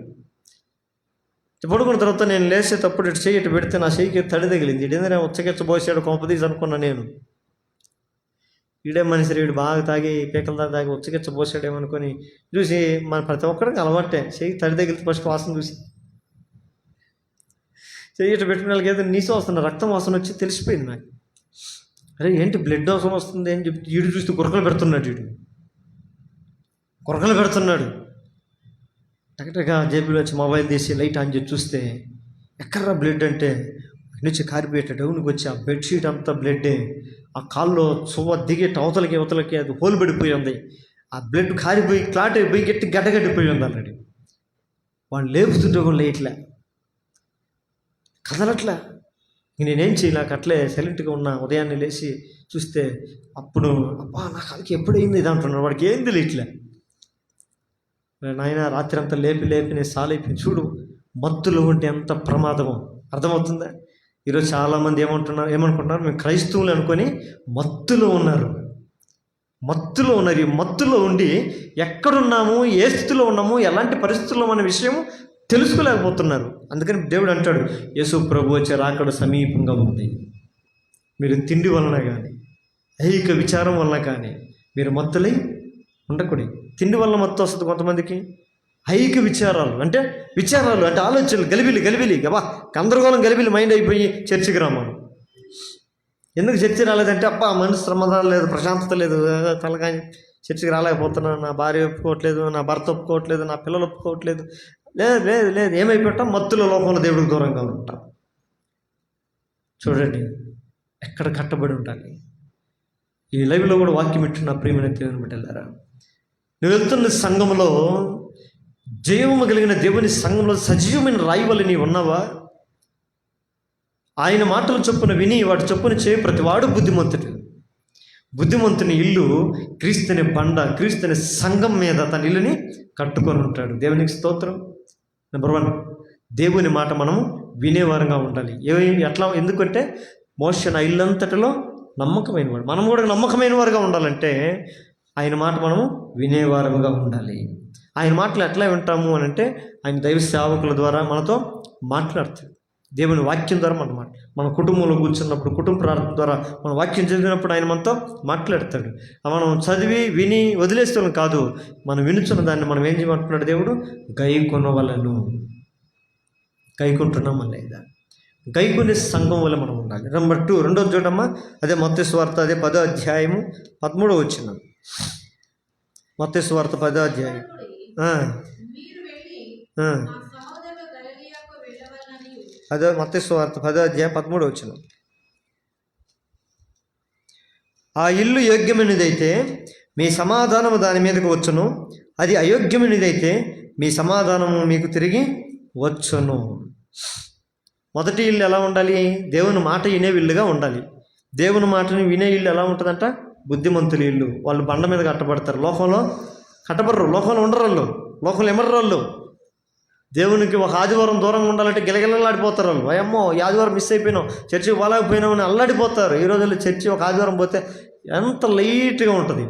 పడుకున్న తర్వాత నేను లేచేటప్పుడు ఇటు చెయ్యి ఇటు పెడితే నా చెయ్యికి తడి తగిలింది. ఇదేంటే ఉచ్చకెచ్చ పోసాడు కొంపదీసి అనుకున్నా నేను. ఈడే మనిషి వీడు బాగా తాగి పీకల తాగి ఉచ్చకెచ్చ పోసాడేమనుకొని చూసి మన ప్రతి ఒక్కరికి అలవాటే, చెయ్యి తడి తగిలితే ఫస్ట్ వాసన చూసి చెయ్యి ఇటు పెట్టిన వాళ్ళకి ఏదో నీసు వస్తున్న రక్తం వాసన వచ్చి తెలిసిపోయింది నాకు. అరే ఏంటి బ్లడ్ వాసన వస్తుంది అని చెప్పి ఈడు చూస్తే గురకలు పెడుతున్నాడు. టకటగా జేబులో వచ్చి మొబైల్ తీసి లైట్ ఆన్ చేసి చూస్తే ఎక్కడ్రా బ్లడ్ అంటే నుంచి కారిపోయేట డౌన్కి వచ్చి ఆ బెడ్షీట్ అంతా బ్లడ్డే. ఆ కాల్లో చువ్వ దిగేట అవతలకి అది హోల్ పడిపోయి ఉంది. ఆ బ్లడ్ కారిపోయి క్లాట్ అయిపోయి గడ్డగట్టిపోయి ఉంది ఆల్రెడీ. వాడిని లేపుతుంటే కూడా లేట్లే, కదలట్లే. నేనేం చేయలేక అట్లే సైలెంట్గా ఉన్నా. ఉదయాన్నే లేచి చూస్తే అప్పుడు అబ్బా నా కాలికి ఎప్పుడైంది ఇది అంటున్నాడు. వాడికి ఏం తెలియట్లే. నాయన రాత్రి అంతా లేపి నేను సాలైపి చూడు, మత్తులో ఉంటే ఎంత ప్రమాదమో అర్థమవుతుందా? ఈరోజు చాలామంది ఏమనుకుంటున్నారు, మేము క్రైస్తవులు అనుకొని మత్తులో ఉన్నారు. ఈ మత్తులో ఉండి ఎక్కడున్నాము, ఏ స్థితిలో ఉన్నాము, ఎలాంటి పరిస్థితుల్లో మన విషయం తెలుసుకోలేకపోతున్నారు. అందుకని దేవుడు అంటాడు, యేసు ప్రభు వచ్చే రాకడ సమీపంగా ఉంది. మీరు తిండి వలన కానీ ఐహిక విచారం వలన కానీ మీరు మత్తులై ఉండకూడదు. తిండి వల్ల మత్తు వస్తుంది కొంతమందికి. ఐహిక విచారాలు అంటే ఆలోచనలు గలిబిలి అబ్బా గందరగోళం గలిబిలి మైండ్ అయిపోయి చర్చికి రామాను. ఎందుకు చర్చి రాలేదంటే అబ్బా మనసు సమాధానం లేదు, ప్రశాంతత లేదు, తలకాని చర్చికి రాలేకపోతున్నాను, నా భార్య ఒప్పుకోవట్లేదు, నా భర్త ఒప్పుకోవట్లేదు, నా పిల్లలు ఒప్పుకోవట్లేదు. లేదు ఏమైపోతాం, మత్తుల లోకంలో దేవుడికి దూరంగా ఉంటాం. చూడండి ఎక్కడ కట్టబడి ఉండాలి. ఈ లైవ్లో కూడా వాక్యం ఇట్టున్న ప్రియమైన దేవుని బిడ్డలారా, నువ్వు వెళ్తున్న సంఘంలో జీవము కలిగిన దేవుని సంఘంలో సజీవమైన రాయివల్లి నీవు ఉన్నావా? ఆయన మాటలు చొప్పున విని వాటి చొప్పున చేయి ప్రతివాడు బుద్ధిమంతుని ఇల్లు క్రీస్తుని బండ, క్రీస్తుని సంఘం మీద తన ఇల్లుని కట్టుకొని ఉంటాడు. దేవునికి స్తోత్రం. నెంబర్ 1, దేవుని మాట మనము వినేవారంగా ఉండాలి. ఎందుకంటే మోషే నా ఇల్లంతటిలో నమ్మకమైన వాడు. మనం కూడా నమ్మకమైన వారుగా ఉండాలంటే ఆయన మాట మనము వినేవారముగా ఉండాలి. ఆయన మాటలు ఎట్లా వింటాము అని అంటే ఆయన దైవ సేవకుల ద్వారా మనతో మాట్లాడుతాడు. దేవుని వాక్యం ద్వారా మన కుటుంబంలో కూర్చున్నప్పుడు, కుటుంబ ప్రార్థన ద్వారా మనం వాక్యం చదివినప్పుడు ఆయన మనతో మాట్లాడతాడు. మనం చదివి విని వదిలేస్తాం కాదు, మనం వినుచున్న దాన్ని మనం ఏం చేయమంటున్నాడు దేవుడు? గైకొనవలెను. గైకుంటున్నామా లేదా? గైకొనే సంఘం వల్ల మనం ఉండాలి. నెంబర్ 2, రెండోది చూడమ్మా, అదే మత్తయి సువార్త, అదే 10వ అధ్యాయము 13వ వచనం. మత్తయి సువార్త 10వ అధ్యాయం. మీరు వెళ్ళి ఆ. నా సహోదరులు గలిలయకు వెళ్ళవలెనని అదే మత్తయి సువార్త 10వ అధ్యాయం 13వ వచనం. ఆ ఇల్లు యోగ్యమైనదైతే మీ సమాధానము దాని మీదకు వచ్చును, అది అయోగ్యమైనదైతే మీ సమాధానము మీకు తిరిగి వచ్చును. మొదటి ఇల్లు ఎలా ఉండాలి? దేవుని మాట వినే ఇల్లుగా ఉండాలి. దేవుని మాటని వినే ఇల్లు ఎలా ఉంటుందంట? బుద్ధిమంతుల ఇల్లు. వాళ్ళు బండ మీద కట్టబడతారు. లోకంలో కట్టబడరు, లోకంలో ఉండరు వాళ్ళు, లోకంలో ఎమర్రు వాళ్ళు. దేవునికి ఒక ఆదివారం దూరంగా ఉండాలంటే గిలగిలలాడిపోతారు వాళ్ళు. అమ్మో ఈ ఆదివారం మిస్ అయిపోయినాం, చర్చికి పోలేకపోయినామని అల్లాడిపోతారు. ఈ రోజుల్లో చర్చి ఒక ఆదివారం పోతే ఎంత లైట్గా ఉంటుంది.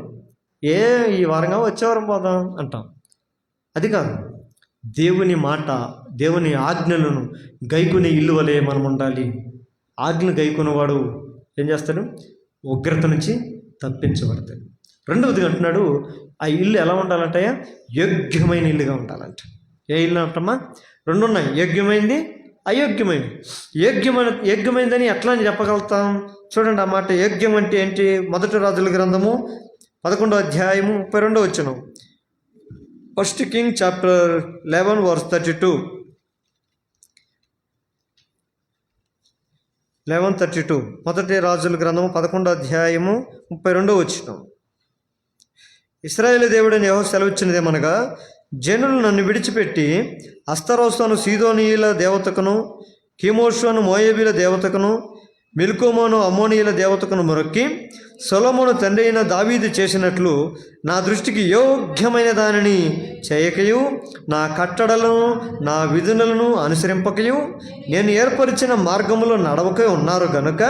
ఈ వారంగా వచ్చే వారం పోదాం అంటాం. అది కాదు, దేవుని మాట, దేవుని ఆజ్ఞలను గైకునే ఇల్లు వలె మనం ఉండాలి. ఆజ్ఞలు గైకునేవాడు ఏం చేస్తాడు? ఉగ్రత నుంచి తప్పించబడతాడు. రెండవదిగా అంటున్నాడు, ఆ ఇల్లు ఎలా ఉండాలంటే యోగ్యమైన ఇల్లుగా ఉండాలంట. ఏ ఇల్లు అంటమ్మా? 2 ఉన్నాయి, యోగ్యమైంది, అయోగ్యమైంది. యోగ్యమైందని ఎట్లా అని చెప్పగలుగుతాం? చూడండి ఆ మాట. యోగ్యం అంటే ఏంటి? 1 రాజుల గ్రంథము 11వ అధ్యాయము 32వ వచనం. 1 Kings chapter 11 verse 32. 11:32. 1 రాజుల గ్రంథము 11వ అధ్యాయము 32వ వచనం. ఇశ్రాయేలు దేవుడైన యెహోవా సెలవిచ్చినదేమనగా, జనులు నన్ను విడిచిపెట్టి అస్తరోతును సీదోనీయుల దేవతకును, కెమోషును మోయాబీల దేవతకును, మిల్కోమోను అమ్మోనీయుల దేవతకును మొరక్కి సొలొమోను తండ్రి అయిన దావీదు చేసినట్లు నా దృష్టికి యోగ్యమైన దానిని చేయకయు, నా కట్టడలను నా విధులను అనుసరింపకయు, నేను ఏర్పరిచిన మార్గములో నడవకై ఉన్నారు గనుక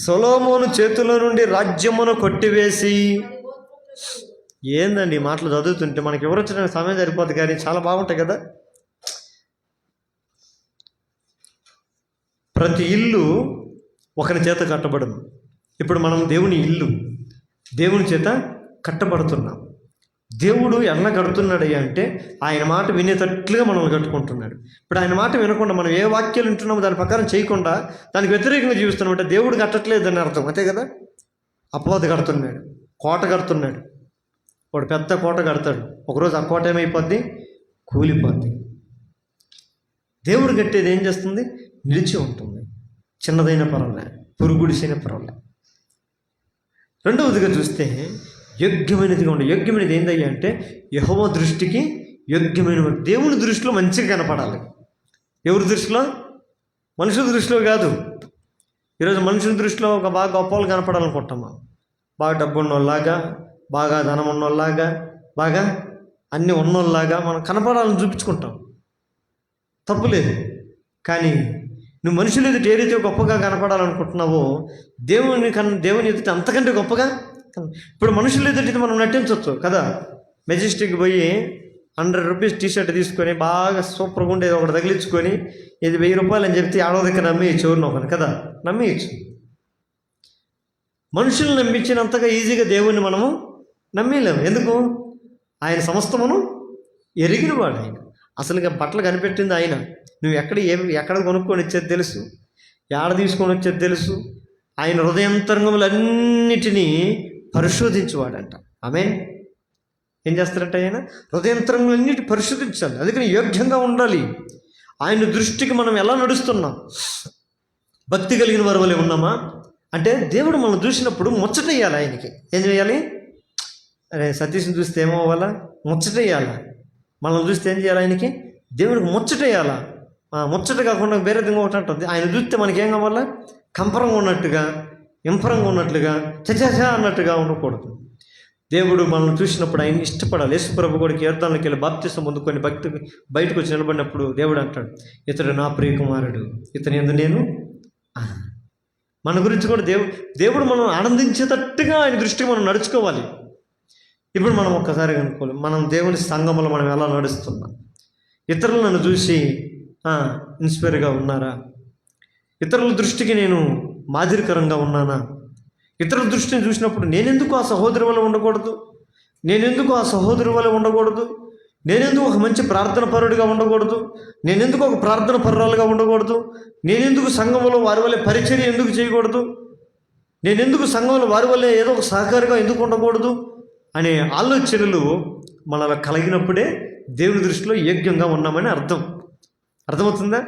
సొలొమోను చేతుల నుండి రాజ్యమును కొట్టివేసి. ఏందండి ఈ మాటలు చదువుతుంటే మనకి ఎవరు వచ్చిన సమయం సరిపోతుంది, కానీ చాలా బాగుంటాయి కదా. ప్రతి ఇల్లు ఒకరి చేత కట్టబడను. ఇప్పుడు మనం దేవుని ఇల్లు, దేవుని చేత కట్టబడుతున్నాం. దేవుడు ఎలా కడుతున్నాడయ్యా అంటే ఆయన మాట వినేటట్లుగా మనల్ని కట్టుకుంటున్నాడు. ఇప్పుడు ఆయన మాట వినకుండా మనం ఏ వాక్యాలు వింటున్నామో దాని ప్రకారం చేయకుండా దానికి వ్యతిరేకంగా జీవిస్తున్నాం అంటే దేవుడు కట్టట్లేదని అర్థం, అంతే కదా. అపవాది కడుతున్నాడు, కోట కడుతున్నాడు. వాడు పెద్ద కోట కడతాడు, ఒకరోజు ఆ కోట ఏమైపోద్ది? కూలిపోద్ది. దేవుడు కట్టేది ఏం చేస్తుంది? నిలిచి ఉంటుంది. చిన్నదైన పర్వాలే, పురుగుడిసిన పర్వాలే. రెండవదిగా చూస్తే యోగ్యమైనదిగా ఉండే. యోగ్యమైనది ఏందయ్యా అంటే యెహోవా దృష్టికి యోగ్యమైన. దేవుని దృష్టిలో మంచిగా కనపడాలి. ఎవరి దృష్టిలో? మనుషుల దృష్టిలో కాదు. ఈరోజు మనుషుల దృష్టిలో ఒక బాగా గొప్ప వాళ్ళు కనపడాలనుకుంటామా? బాగా డబ్బు ఉన్నోళ్ళలాగా, బాగా ధనం ఉన్నోళ్ళలాగా, బాగా అన్నీ ఉన్నోళ్ళలాగా మనం కనపడాలని చూపించుకుంటాం. తప్పులేదు. కానీ నువ్వు మనుషులు ఎదుట ఏదైతే గొప్పగా కనపడాలనుకుంటున్నావో దేవుని ఎదుట అంతకంటే గొప్పగా. ఇప్పుడు మనుషులు ఎదుట మనం నటించవచ్చు కదా. మెజెస్టిక్ పోయి 100 రూపీస్ టీషర్ట్ తీసుకొని బాగా సూపర్గా ఉండేది ఒకటి తగిలించుకొని ఇది 1000 రూపాయలు అని చెప్తే ఆడోదక్క నమ్మేయచ్చు, ఎవరిని ఒకని కదా నమ్మేయచ్చు. మనుషులను నమ్మించినంతగా ఈజీగా దేవుణ్ణి మనము నమ్మేలేము. ఎందుకు? ఆయన సమస్తమును ఎరిగినవాడు. ఆయన అసలుగా బట్టలు కనిపెట్టింది ఆయన. నువ్వు ఎక్కడ కొనుక్కొని వచ్చేది తెలుసు, ఏడ తీసుకొని వచ్చేది తెలుసు. ఆయన హృదయంతరంగములన్నిటినీ పరిశోధించేవాడంట. ఆమెన్. ఏం చేస్తారంట? ఆయన హృదయంతరంగములన్నిటి పరిశోధించాలి. అందుకని యోగ్యంగా ఉండాలి. ఆయన దృష్టికి మనం ఎలా నడుస్తున్నాం? భక్తి కలిగిన వారి వలె ఉన్నామా అంటే దేవుడు మనం చూసినప్పుడు ముచ్చటేయాలి. ఆయనకి ఏం చేయాలి? అరే సతీష్ని చూస్తే ఏమవ్వాలా? ముచ్చటేయాలా. మనల్ని చూస్తే ఏం చేయాలి? ఆయనకి దేవుడికి ముచ్చటేయాలా. ముచ్చట కాకుండా వేరే ఒకటి అంటుంది. ఆయన చూస్తే మనకి ఏం కావాలా? కంపరంగా ఉన్నట్టుగా, ఇంపరంగా ఉన్నట్లుగా, చచా అన్నట్టుగా ఉండకూడదు. దేవుడు మనల్ని చూసినప్పుడు ఆయన ఇష్టపడాలి. యేసుప్రభు కూడా కీర్తనలోకి వెళ్ళి బాప్తిసం పొందుకొని భక్తి బయటకు వచ్చి నిలబడినప్పుడు దేవుడు అంటాడు, ఇతడు నా ప్రియ కుమారుడు, ఇతని యందు నేను. మన గురించి కూడా దేవుడు మనం ఆనందించేటట్టుగా ఆయన దృష్టికి మనం నడుచుకోవాలి. ఇప్పుడు మనం ఒక్కసారి కనుక్కోవాలి, మనం దేవుని సంఘంలో మనం ఎలా నడుస్తున్నాం? ఇతరులు నన్ను చూసి ఇన్స్పైర్గా ఉన్నారా? ఇతరుల దృష్టికి నేను మాదిరికరంగా ఉన్నానా? ఇతరుల దృష్టిని చూసినప్పుడు నేనెందుకు ఆ సహోదరు వల్ల ఉండకూడదు? నేనెందుకు ఆ సహోదరు వల్ల ఉండకూడదు? నేనెందుకు ఒక మంచి ప్రార్థన పరుడిగా ఉండకూడదు? నేనెందుకు ఒక ప్రార్థన పరురాలుగా ఉండకూడదు? నేనెందుకు సంఘంలో వారి వల్లే పరిచర్య ఎందుకు చేయకూడదు? నేనెందుకు సంఘంలో వారి వల్లే ఏదో ఒక సహకారిగా ఎందుకు ఉండకూడదు అనే ఆలోచనలు మనలో కలిగినప్పుడే దేవుని దృష్టిలో యోగ్యంగా ఉన్నామని అర్థమవుతుందా?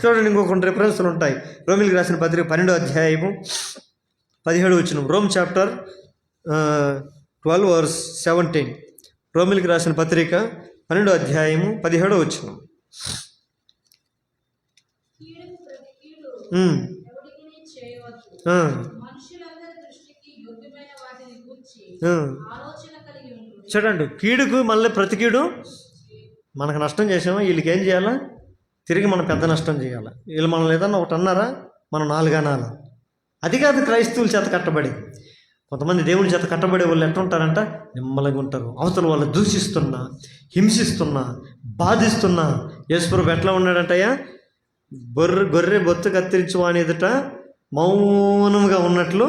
చూడండి, ఇంకొక రిఫరెన్స్లు ఉంటాయి. రోమిలికి రాసిన పత్రిక 12వ అధ్యాయము 17 వచనం. Rome chapter 12:17. రోమిలికి రాసిన పత్రిక 12వ అధ్యాయము 17వ వచనం. కీడుకు ప్రతి కీడు ఎవరికిని చేయవద్దు. మనుషులందరి దృష్టికి యోగ్యమైన వాటిని గూర్చి ఆలోచన కలిగి ఉండు. చూడండి, కీడుకు మళ్ళీ ప్రతి కీడు. మనకు నష్టం చేసామా, వీళ్ళకి ఏం చేయాలా? తిరిగి మనం పెద్ద నష్టం చేయాలి. వీళ్ళు మనం ఏదన్నా ఒకటి అన్నారా, మనం 4 అనాలి. అది కాదు క్రైస్తవుల చేత కట్టబడి. కొంతమంది దేవుని చేత కట్టబడే వాళ్ళు ఎట్లా ఉంటారంట? నిమ్మలంగా ఉంటారు. అవతల వాళ్ళు దూషిస్తున్నా, హింసిస్తున్నా, బాధిస్తున్నా. యేసుప్రభు ఎట్లా ఉన్నాడంటయ్యా? గొర్రె బొత్తు కత్తిరించి వాని ఎదుట మౌనంగా ఉన్నట్లు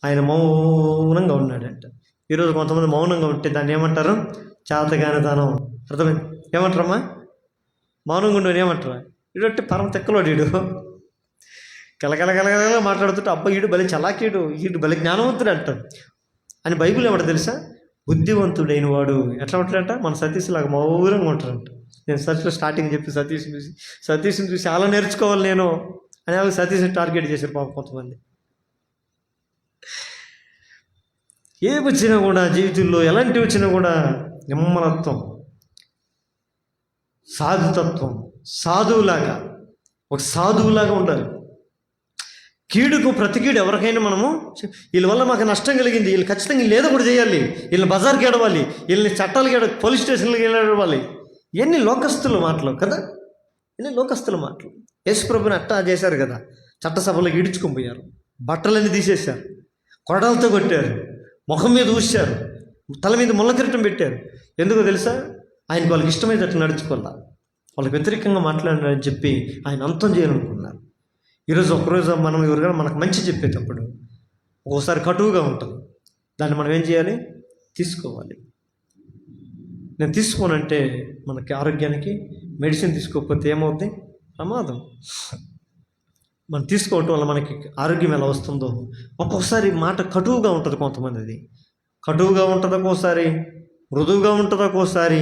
ఆయన మౌనంగా ఉన్నాడంట. ఈరోజు కొంతమంది మౌనంగా ఉంటే దాన్ని ఏమంటారు? చేతగాని దానం. అర్థమైంది? ఏమంటారమ్మా? మౌనంగా ఉండని ఏమంటారా? ఇడొట్టి పరమ తెక్కలోడు, ఈడు కలకలకలకల మాట్లాడుతుంటే అబ్బా ఈడు భలే చలాకీడు, ఈడు భలే జ్ఞానవంతుడు అంటాడు అని బైబిల్ ఏమంటారు తెలుసా? బుద్ధివంతుడైన వాడు ఎట్లా ఉంటాడంట? మన సతీష్ లాగా మౌనంగా ఉంటాడంట. నేను సర్చ్లో స్టార్టింగ్ చెప్పి సతీష్ని చూసి చాలా నేర్చుకోవాలి నేను అని వాళ్ళు సతీష్ని టార్గెట్ చేశారు పాపం కొంతమంది. ఏ వచ్చినా కూడా జీవితంలో ఎలాంటివి వచ్చినా కూడా నిమ్మలత్వం, సాధుతత్వం, ఒక సాధువులాగా ఉండాలి. కీడుకు ప్రతి కీడు ఎవరికైనా మనము వీళ్ళ వల్ల మాకు నష్టం కలిగింది, వీళ్ళు ఖచ్చితంగా వీళ్ళు ఏదో కూడా చేయాలి, వీళ్ళని బజార్కి ఏడవాలి, వీళ్ళని చట్టాలకి పోలీస్ స్టేషన్లకి ఏడవాలి. ఎన్ని లోకస్తుల మాటలు కదా, ఎన్ని లోకస్తుల మాటలు. యేసుప్రభుని అట్టా చేశారు కదా, చట్టసభలో ఈడ్చుకొని పోయారు, బట్టలన్నీ తీసేశారు, కొడలతో కొట్టారు, ముఖం మీద ఊశారు, తల మీద ముళ్ళ కిరీటం పెట్టారు. ఎందుకో తెలుసా? ఆయనకు వాళ్ళకి ఇష్టమైనట్టు నడుచుకోవాలా, వాళ్ళకి వ్యతిరేకంగా మాట్లాడారని చెప్పి ఆయన అంతం చేయాలనుకున్నారు. ఈరోజు ఒకరోజు మనం ఎవరికైనా మనకు మంచి చెప్పేటప్పుడు ఒక్కోసారి కటువుగా ఉంటుంది. దాన్ని మనం ఏం చేయాలి? తీసుకోవాలి. నేను తీసుకోనంటే మనకి ఆరోగ్యానికి మెడిసిన్ తీసుకోకపోతే ఏమవుతుంది? ప్రమాదం. మనం తీసుకోవటం వల్ల మనకి ఆరోగ్యం ఎలా వస్తుందో ఒక్కొక్కసారి మాట కటువుగా ఉంటుంది. కొంతమందిది కటువుగా ఉంటుంది, ఒక్కోసారి మృదువుగా ఉంటుంది, ఒక్కోసారి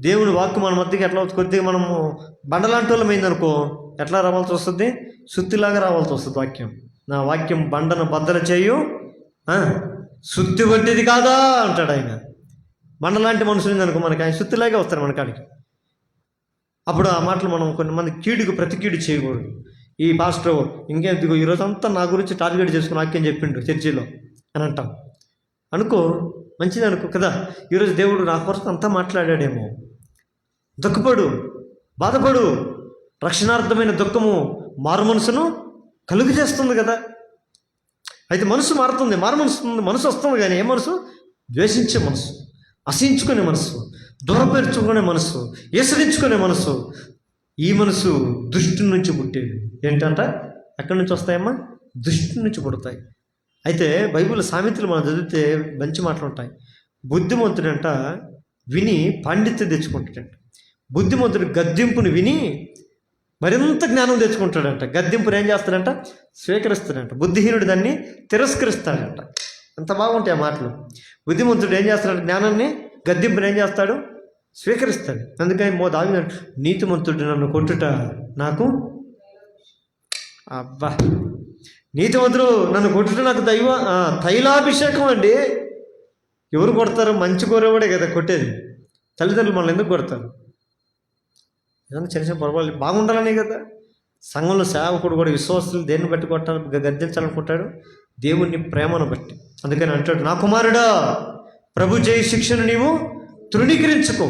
దేవుని వాక్కు మన మధ్యకి ఎట్లా కొద్దిగా మనము బండలాంటి వాళ్ళమైందనుకో ఎట్లా రావాల్సి వస్తుంది? సుత్తిలాగా రావాల్సి వస్తుంది వాక్యం. నా వాక్యం బండను బద్దలు చేయు, సుత్తి వంటిది కాదా అంటాడు ఆయన. బండలాంటి మనుషులు అనుకో మనకి ఆయన సుత్తిలాగే వస్తారు మన కాడికి. అప్పుడు ఆ మాటలు మనం కొంతమంది కీడుకు ప్రతి కీడు చేయకూడదు. ఈ పాస్టర్ ఇంకేందుకు ఈరోజంతా నా గురించి టార్గెట్ చేసుకుని వాక్యం చెప్పిండు చర్చిలో అని అంటాం అనుకో, మంచిది అనుకో కదా. ఈరోజు దేవుడు నా కొరకు అంతా మాట్లాడాడేమో. దుఃఖపడు, బాధపడు. రక్షణార్థమైన దుఃఖము మారు మనసును కలుగు చేస్తుంది కదా. అయితే మనసు మారుతుంది, మనసు వస్తుంది. కానీ ఏ మనసు? ద్వేషించే మనసు, అసహించుకునే మనసు, దూరపరుచుకునే మనసు, ఈసరించుకునే మనసు. ఈ మనసు దుష్టు నుంచి పుట్టేది. ఏంటంట? ఎక్కడి నుంచి వస్తాయమ్మా? దుష్టు నుంచి పుడతాయి. అయితే బైబిల్ సామెతలు మనం చదివితే మంచి మాటలు ఉంటాయి. బుద్ధిమంతుడంట విని పాండిత్యం తెచ్చుకుంటాడంట. బుద్ధిమంతుడు గద్దింపుని విని మరింత జ్ఞానం తెచ్చుకుంటాడంట. గద్దింపుని ఏం చేస్తాడంట? స్వీకరిస్తాడంట. బుద్ధిహీనుడు దాన్ని తిరస్కరిస్తాడంట. అంత బాగుంటాయి ఆ మాటలు. బుద్ధిమంతుడు ఏం చేస్తాడంట? జ్ఞానాన్ని, గద్దింపుని ఏం చేస్తాడు? స్వీకరిస్తాడు. అందుకని దావీదు నీతిమంతుడు నన్ను కొట్టుట నాకు, అబ్బా, నీతిమంతుడు నన్ను కొట్టుట నాకు తైలాభిషేకం అండి. ఎవరు కొడతారు? మంచి కోరేవాడే కదా కొట్టేది. తల్లిదండ్రులు మనల్ని ఎందుకు కొడతారు? ఏదైనా చిన్న చిన్న పొరపాటు బాగుండాలనే కదా. సంఘంలో సేవకుడు కూడా విశ్వాసులు దేన్ని బట్టి కొట్టాలి, గద్దించాలనుకుంటాడు? దేవుని ప్రేమను బట్టి. అందుకని అంటాడు, నా కుమారుడా, ప్రభు చేయి శిక్షను నీవు తృణీకరించుకో.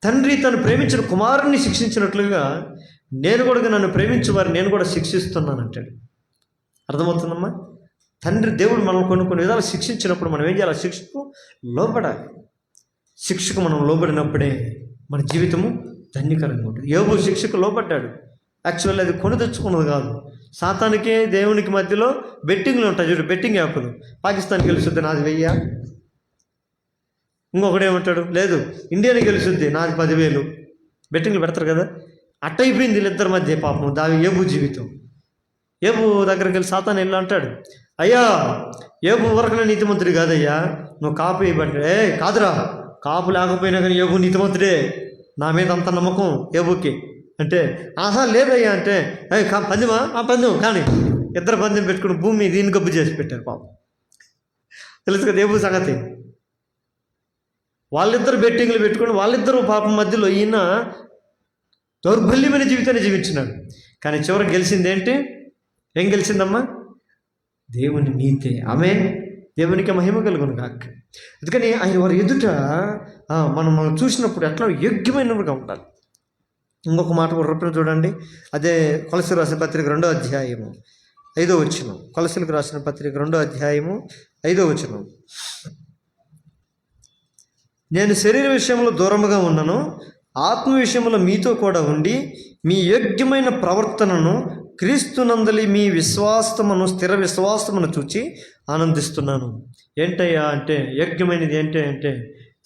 తండ్రి తను ప్రేమించిన కుమారుణ్ణి శిక్షించినట్లుగా నేను కూడా నన్ను ప్రేమించు వారిని నేను కూడా శిక్షిస్తున్నాను అంటాడు. అర్థమవుతుందమ్మా? తండ్రి దేవుడు మనల్ని కొన్ని విధాలు శిక్షించినప్పుడు మనం ఏం చేయాలి? శిక్షకు లోబడాలి. శిక్షకు మనం లోబడినప్పుడే మన జీవితము ధన్యకరంగా ఉంటుంది. యోబు శిక్షకు లోబడ్డాడు. యాక్చువల్లీ అది కొని తెచ్చుకున్నది కాదు, సాతానికి దేవునికి మధ్యలో బెట్టింగ్లు ఉంటాయి చూడు, బెట్టింగ్ యాప్లు. పాకిస్తాన్ గెలుస్తుంది, నాది 1000. ఇంకొకడు ఏమంటాడు, లేదు ఇండియాని గెలుస్తుంది, నాది 10,000. బెట్టింగ్లు పెడతారు కదా. అట్ట అయిపోయింది వీళ్ళిద్దరి మధ్య. పాపం ఏబు జీవితం. ఏబు దగ్గరికి వెళ్ళి సాతాను వెళ్ళి అంటాడు, అయ్యా ఏబు వరకునే నీతిమంతుడు కాదయ్యా, నువ్వు కాపు ఇవ్వండి. కాదురా, కాపు లేకపోయినా కానీ ఏబు నీతిమంతుడే, నా మీద అంత నమ్మకం ఏబుకి అంటే. ఆహా లేదయ్యా అంటే, పందెమా? పందెం కానీ ఇద్దరు పందెం పెట్టుకుని భూమి దీన్ని గబ్బు చేసి పెట్టారు. పాపం తెలుసు కదా ఏబు సంగతి. వాళ్ళిద్దరు బెట్టింగ్లు పెట్టుకుని వాళ్ళిద్దరూ పాపం మధ్యలో ఈయన దౌర్బల్యమైన జీవితాన్ని జీవించినాడు. కానీ చివరికి గెలిచింది ఏంటి? ఏం గెలిచిందమ్మా? దేవుని నీతే. ఆమె దేవునికి మహిమ కలుగును కాక. అందుకని ఆయన వారి ఎదుట మనం చూసినప్పుడు ఎట్లా యోగ్యమైనవిగా ఉండాలి. ఇంకొక మాట కూడా చూడండి, అదే కొలసీలకు రాసిన పత్రిక 2వ అధ్యాయము 5వ వచనం. కొలసీలకు రాసిన పత్రిక 2వ అధ్యాయము 5వ వచనం. నేను శరీర విషయంలో దూరముగా ఉన్నాను, ఆత్మ విషయంలో మీతో కూడా ఉండి మీ యోగ్యమైన ప్రవర్తనను క్రీస్తునందలి మీ విశ్వాసమును, స్థిర విశ్వాసమును చూచి ఆనందిస్తున్నాను. ఏంటయ్యా అంటే యోగ్యమైనది ఏంటి అంటే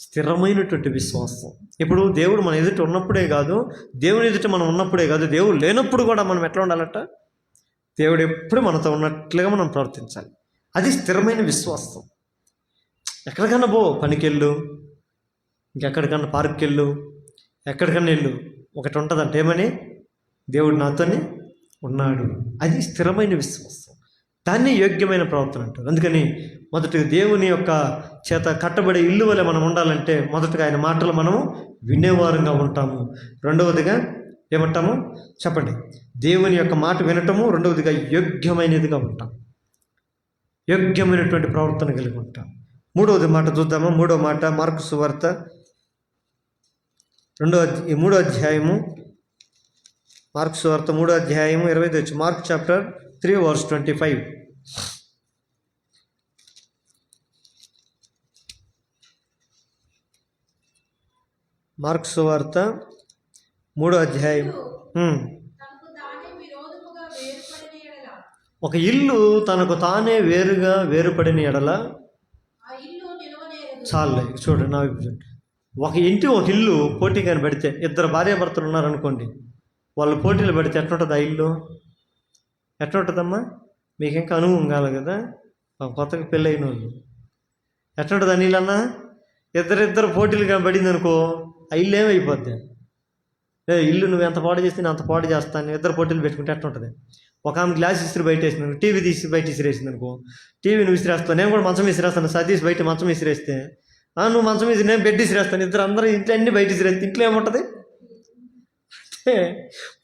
స్థిరమైనటువంటి విశ్వాసం. ఇప్పుడు దేవుడు మన ఎదుట ఉన్నప్పుడే కాదు, దేవుని ఎదుట మనం ఉన్నప్పుడే కాదు, దేవుడు లేనప్పుడు కూడా మనం ఎట్లా ఉండాలట? దేవుడు ఎప్పుడు మనతో ఉన్నట్లుగా మనం ప్రవర్తించాలి. అది స్థిరమైన విశ్వాసం. ఎక్కడికన్నా పో, పనికెళ్ళు, ఇంకెక్కడికన్నా పార్క్కి వెళ్ళు, ఎక్కడికన్నా వెళ్ళు, ఒకటి ఉంటుందంటే ఏమని? దేవుడు నాతోనే ఉన్నాడు. అది స్థిరమైన విశ్వాసం. దాన్ని యోగ్యమైన ప్రవర్తన అంటారు. అందుకని మొదటిగా దేవుని యొక్క చేత కట్టబడే ఇల్లు వలె మనం ఉండాలంటే మొదటగా ఆయన మాటలు మనము వినేవారంగా ఉంటాము. రెండవదిగా ఏమంటాము చెప్పండి? దేవుని యొక్క మాట వినటము. రెండవదిగా యోగ్యమైనదిగా ఉంటాం, యోగ్యమైనటువంటి ప్రవర్తన కలిగి ఉంటాం. మూడవది మాట చూద్దాము. మూడవ మాట మార్కు సువార్త 3వ అధ్యాయము. మార్కు సువార్త 3వ అధ్యాయము 25 వచ్చి. Mark chapter 3 verse 25. మార్కు సువార్త 3వ అధ్యాయం. ఒక ఇల్లు తనకు తానే వేరుపడిన ఎడల చాలే. చూడండి, నా ఒక ఇల్లు పోటీగా పెడితే, ఇద్దరు భార్యాభర్తలు ఉన్నారనుకోండి, వాళ్ళు పోటీలు పెడితే ఎట్లుంటుంది ఆ ఇల్లు? ఎట్లా ఉంటుందమ్మా? మీకు ఇంకా అనుభవం కాదు కదా, కొత్తగా పెళ్ళైన వాళ్ళు. ఎట్లా ఉంటుంది ఆ నీళ్ళన్నా? ఇద్దరు పోటీలుగా పడింది అనుకో, ఆ ఇల్లు ఏమైపోద్ది? ఇల్లు నువ్వు ఎంత పాడు చేస్తే నేను అంత పాడు చేస్తాను. ఇద్దరు పోటీలు పెట్టుకుంటే ఎట్లా ఉంటుంది? ఒక ఆమె గ్లాస్ ఇస్త్రీ బయట వేసింది, టీవీ తీసి బయట ఇసిరేసింది అనుకో, టీవీ నువ్వు ఇసిరేస్తావు, నేను కూడా మంచం ఇసిరేస్తాను. సతీష్ బయట మంచం ఇసిరేస్తే నువ్వు మంచం ఇసి, నేను బెడ్ ఇసిరేస్తాను. అందరూ ఇంట్లో అన్ని బయట ఇసిరేస్తే ఇంట్లో ఏముంటుంది? అంటే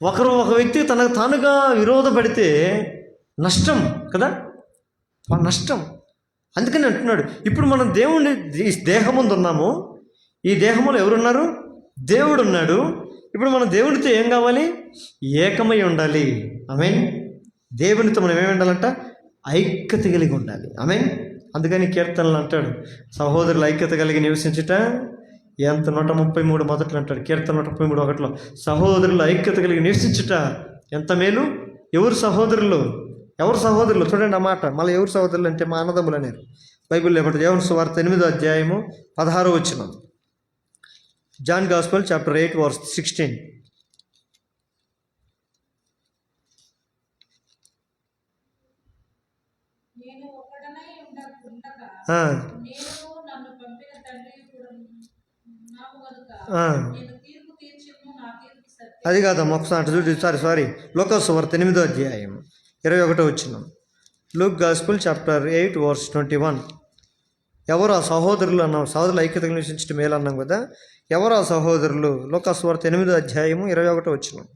ఒక వ్యక్తి తనకు తానుగా విరోధపడితే నష్టం కదా, నష్టం. అందుకని అంటున్నాడు, ఇప్పుడు మనం దేవుని దేహం ముందు ఉన్నాము, ఈ దేహంలో ఎవరున్నారు? దేవుడు ఉన్నాడు. ఇప్పుడు మనం దేవునితో ఏం కావాలి? ఏకమై ఉండాలి. ఆమేన్. దేవునితో మనం ఏమి ఉండాలంట? ఐక్యత కలిగి ఉండాలి. ఆమేన్. అందుకని కీర్తనలు అంటాడు, సహోదరులు ఐక్యత కలిగి నివసించుట ఎంత 133 మొదట్లో అంటాడు. కీర్తన 133:1 సహోదరులు ఐక్యత కలిగి నివసించుట ఎంత మేలు. ఎవరు సహోదరులు? చూడండి ఆ మాట. మళ్ళీ ఎవరు సహోదరులు అంటే మా అన్నదమ్ములు అనేరు. బైబిల్లో ఏమంటారు? యోహాను సువార్త 8వ అధ్యాయము 16వ వచనం. John gospel chapter 8 verse 16. అది కాదమ్మా, ఒకసారి చూడు. సారీ లూకా సువార్త 8వ అధ్యాయం 21వ వచనం. Luke gospel chapter 8 verse 21. ఎవరు ఆ సహోదరులు అన్నాం? సహోదరులు ఐక్యత నివసించడం మేలు అన్నాం కదా. ఎవరు ఆ సహోదరులు? లూకా సువార్త 8వ అధ్యాయము 21వ వచనం.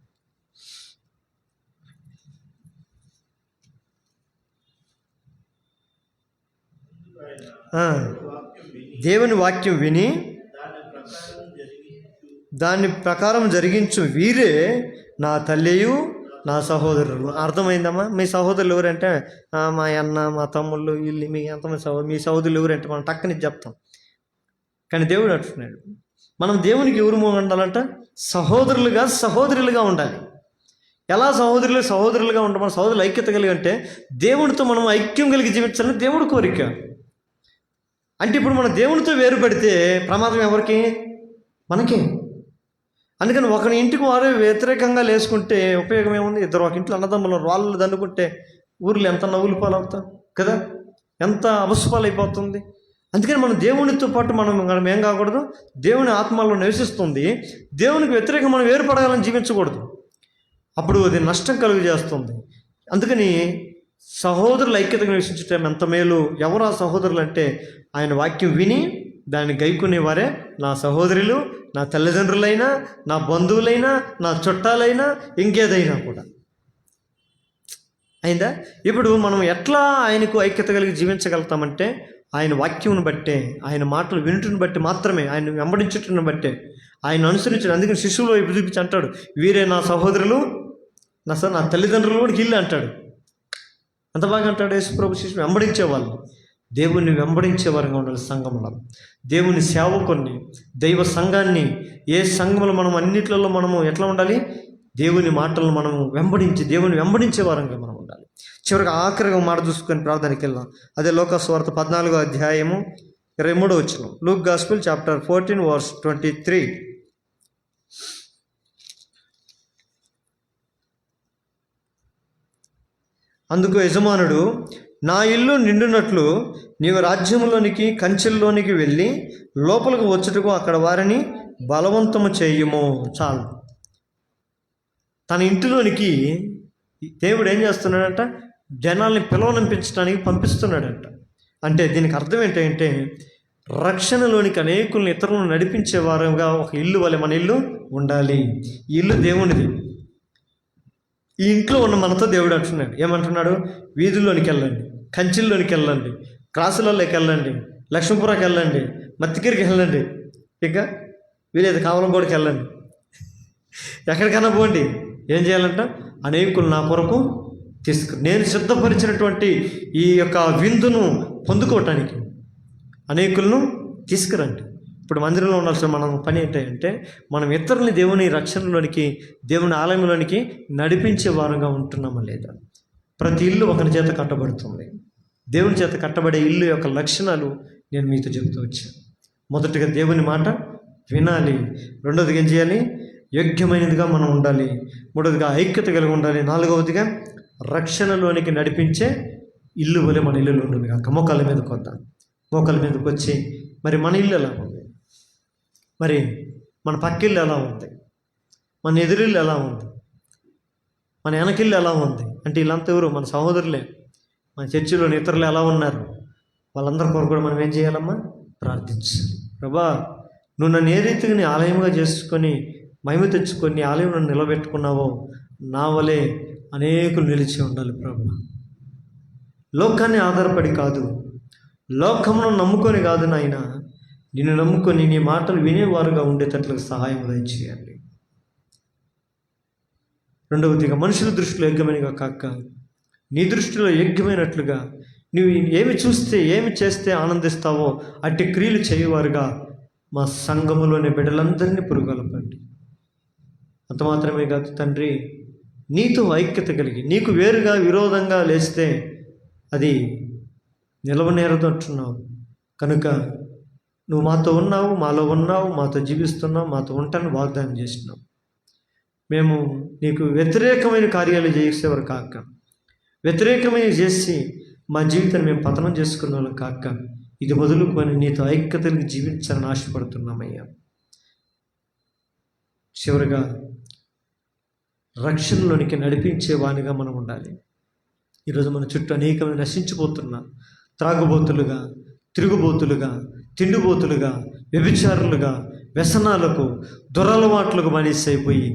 దేవుని వాక్యం విని దాని ప్రకారం జరిగించు వీరే నా తల్లియు నా సహోదరులు. అర్థమైందమ్మా? మీ సహోదరులు ఎవరంటే మా అన్న, మా తమ్ముళ్ళు, వీళ్ళు. మీ ఎంతమంది మీ సహోదరులు ఎవరంటే మనం టక్కని చెప్తాం. కానీ దేవుడు అంటున్నాడు, మనం దేవునికి ఎవరు ఉండాలంట? సహోదరులుగా ఉండాలి. ఎలా సహోదరులుగా ఉంటాం, మన సహోదరులు ఐక్యత కలిగి అంటే దేవునితో మనం ఐక్యం కలిగి జీవించాలని దేవుడి కోరిక. అంటే ఇప్పుడు మనం దేవునితో వేరుపడితే ప్రమాదం ఎవరికి? మనకే. అందుకని ఒకరి ఇంటికి వారు వ్యతిరేకంగా లేసుకుంటే ఉపయోగం ఏముంది? ఇద్దరు ఒక ఇంట్లో అన్నదమ్ములు వాళ్ళు దండుకుంటే ఊర్లో ఎంత నవ్వులు పాలవుతాం కదా, ఎంత అవసపాలు అయిపోతుంది. అందుకని మనం దేవునితో పాటు మనం ఏం కాకూడదు, దేవుని ఆత్మలో నివసిస్తుంది. దేవునికి వ్యతిరేకంగా మనం వేరుపడగాలని జీవించకూడదు, అప్పుడు అది నష్టం కలుగు చేస్తుంది. అందుకని సహోదరుల ఐక్యతగా నివసించటం ఎంత మేలు. ఎవరు ఆ సహోదరులు అంటే ఆయన వాక్యం విని దాన్ని గైకునేవారే నా సహోదరులు, నా తల్లిదండ్రులైనా, నా బంధువులైనా, నా చుట్టాలైనా, ఇంకేదైనా కూడా. అయిందా? ఇప్పుడు మనం ఎట్లా ఆయనకు ఐక్యత కలిగి జీవించగలుగుతామంటే ఆయన వాక్యమును బట్టే, ఆయన మాటలు వినుటను బట్టి మాత్రమే, ఆయన వెంబడించుటను బట్టే, ఆయన అనుసరించడం. అందుకని శిష్యులు వైపు చూపించి అంటాడు, వీరే నా సహోదరులు, నా తల్లిదండ్రులు కూడా ఇల్లు అంటాడు. అంత బాగా అంటాడు యేసు ప్రభు. శిష్యులు వెంబడించేవాళ్ళు, దేవుణ్ణి వెంబడించేవారుగా ఉండాలి. సంఘంలో దేవుని సేవకుని, దైవ సంఘాన్ని, ఏ సంఘంలో మనం అన్నిట్లలో మనము ఎట్లా ఉండాలి? దేవుని మాటలను మనము దేవుని వెంబడించే వారంగా మనం ఉండాలి. చివరికి ఆఖరిగా మాట చూసుకొని ప్రార్థనకి వెళ్దాం. అదే లోకాసు వార్త 14వ అధ్యాయము 23వ వచనం. Luke gospel chapter 14 verse 23. అందుకు యజమానుడు, నా ఇల్లు నిండునట్లు నీవు రాజ్యంలోనికి కంచెల్లోనికి వెళ్ళి లోపలికి వచ్చుటకు అక్కడ వారిని బలవంతము చేయుము. చాలు. తన ఇంటిలోనికి దేవుడు ఏం చేస్తున్నాడంట? జనాల్ని పిలవనంపించడానికి పంపిస్తున్నాడంట. అంటే దీనికి అర్థం ఏంటంటే రక్షణలోనికి అనేకుల్ని ఇతరులను నడిపించే వారుగా ఒక ఇల్లు వలె మన ఇల్లు ఉండాలి. ఈ ఇల్లు దేవునిది. ఈ ఇంట్లో ఉన్న మనతో దేవుడు అంటున్నాడు. ఏమంటున్నాడు? వీధుల్లోనికి వెళ్ళండి, కంచెల్లోనికి వెళ్ళండి, క్రాసులలోకి వెళ్ళండి, లక్ష్మీపురాకి వెళ్ళండి, మత్తిగిరికి వెళ్ళండి, ఇంకా వీలైతే కావలంగోడికి వెళ్ళండి, ఎక్కడికైనా పోండి. ఏం చేయాలంట? అనేకులు నా కొరకు నేను సిద్ధపరిచినటువంటి ఈ యొక్క విందును పొందుకోవటానికి అనేకులను తీసుకురండి. ఇప్పుడు మందిరంలో ఉండాల్సిన మనం పని ఏంటంటే మనం ఇతరులని దేవుని రక్షణలోనికి, దేవుని ఆలయంలోనికి నడిపించే వారంగా ఉంటున్నామా లేదా? ప్రతి ఇల్లు ఒకరి చేత కట్టబడుతుంది. దేవుని చేత కట్టబడే ఇల్లు యొక్క లక్షణాలు నేను మీతో చెబుతూ వచ్చాను. మొదటిగా దేవుని మాట వినాలి. రెండవదిగా ఏం చేయాలి? యోగ్యమైనదిగా మనం ఉండాలి. మూడవదిగా ఐక్యత కలిగి ఉండాలి. నాలుగవదిగా రక్షణలోనికి నడిపించే ఇల్లు వలె మన ఇల్లులో ఉంటుంది కాక మోకాళ్ళ మీదకి వద్దాం. మోకాళ్ళ మీదకి వచ్చి మరి మన ఇల్లు ఎలా ఉంది, మరి మన పక్కిల్లు ఎలా ఉంది, మన ఎదురిల్లు ఎలా ఉంది, మన వెనకిల్లు ఎలా ఉంది అంటే వీళ్ళంతా ఎవరు? మన సహోదరులే. మన చర్చిలోని ఇతరులు ఎలా ఉన్నారు? వాళ్ళందరి కొరకు కూడా మనం ఏం చేయాలమ్మా? ప్రార్థించాలి. ప్రభా, నువ్వు నన్ను ఏ రీతిగా నీ ఆలయంగా చేసుకొని మహిమ తెచ్చుకొని నీ ఆలయం నన్ను నిలబెట్టుకున్నావో నా వలే అనేకులు నిలిచి ఉండాలి ప్రభా. లోకాన్ని ఆధారపడి కాదు, లోకమును నమ్ముకొని కాదు నాయన, నిన్ను నమ్ముకొని నీ మాటలు వినేవారుగా ఉండేటట్లుగా సహాయం దయచేయండి. రెండవదిగా మనుషుల దృష్టిలో యోగ్యమైనగా కాక నీ దృష్టిలో యోగ్యమైనట్లుగా నువ్వు ఏమి చూస్తే ఏమి చేస్తే ఆనందిస్తావో అట్టి క్రియలు చేయవారుగా మా సంఘములోని బిడ్డలందరినీ పురుగొల్పండి. అంత మాత్రమే కాదు తండ్రి, నీతో ఐక్యత కలిగి నీకు వేరుగా విరోధంగా లేస్తే అది నిలవనేరదు అంటున్నావు. కనుక నువ్వు మాతో ఉన్నావు, మాలో ఉన్నావు, మాతో జీవిస్తున్నావు, మాతో ఉంటాను వాగ్దానం చేసినావు. మేము నీకు వ్యతిరేకమైన కార్యాలు చేసేవారు కాక, వ్యతిరేకమైన చేసి మా జీవితాన్ని మేము పతనం చేసుకున్న వాళ్ళు కాక, ఇది వదులుకొని నీతో ఐక్యతలకు జీవించాలని ఆశపడుతున్నామయ్యా. చివరిగా రక్షణలోనికి నడిపించే వానిగా మనం ఉండాలి. ఈరోజు మన చుట్టూ అనేకమైన నశించిపోతున్న త్రాగుబోతులుగా, తిరుగుబోతులుగా, తిండిబోతులుగా, వ్యభిచారులుగా, వ్యసనాలకు, దురలవాట్లకు బానిస అయిపోయి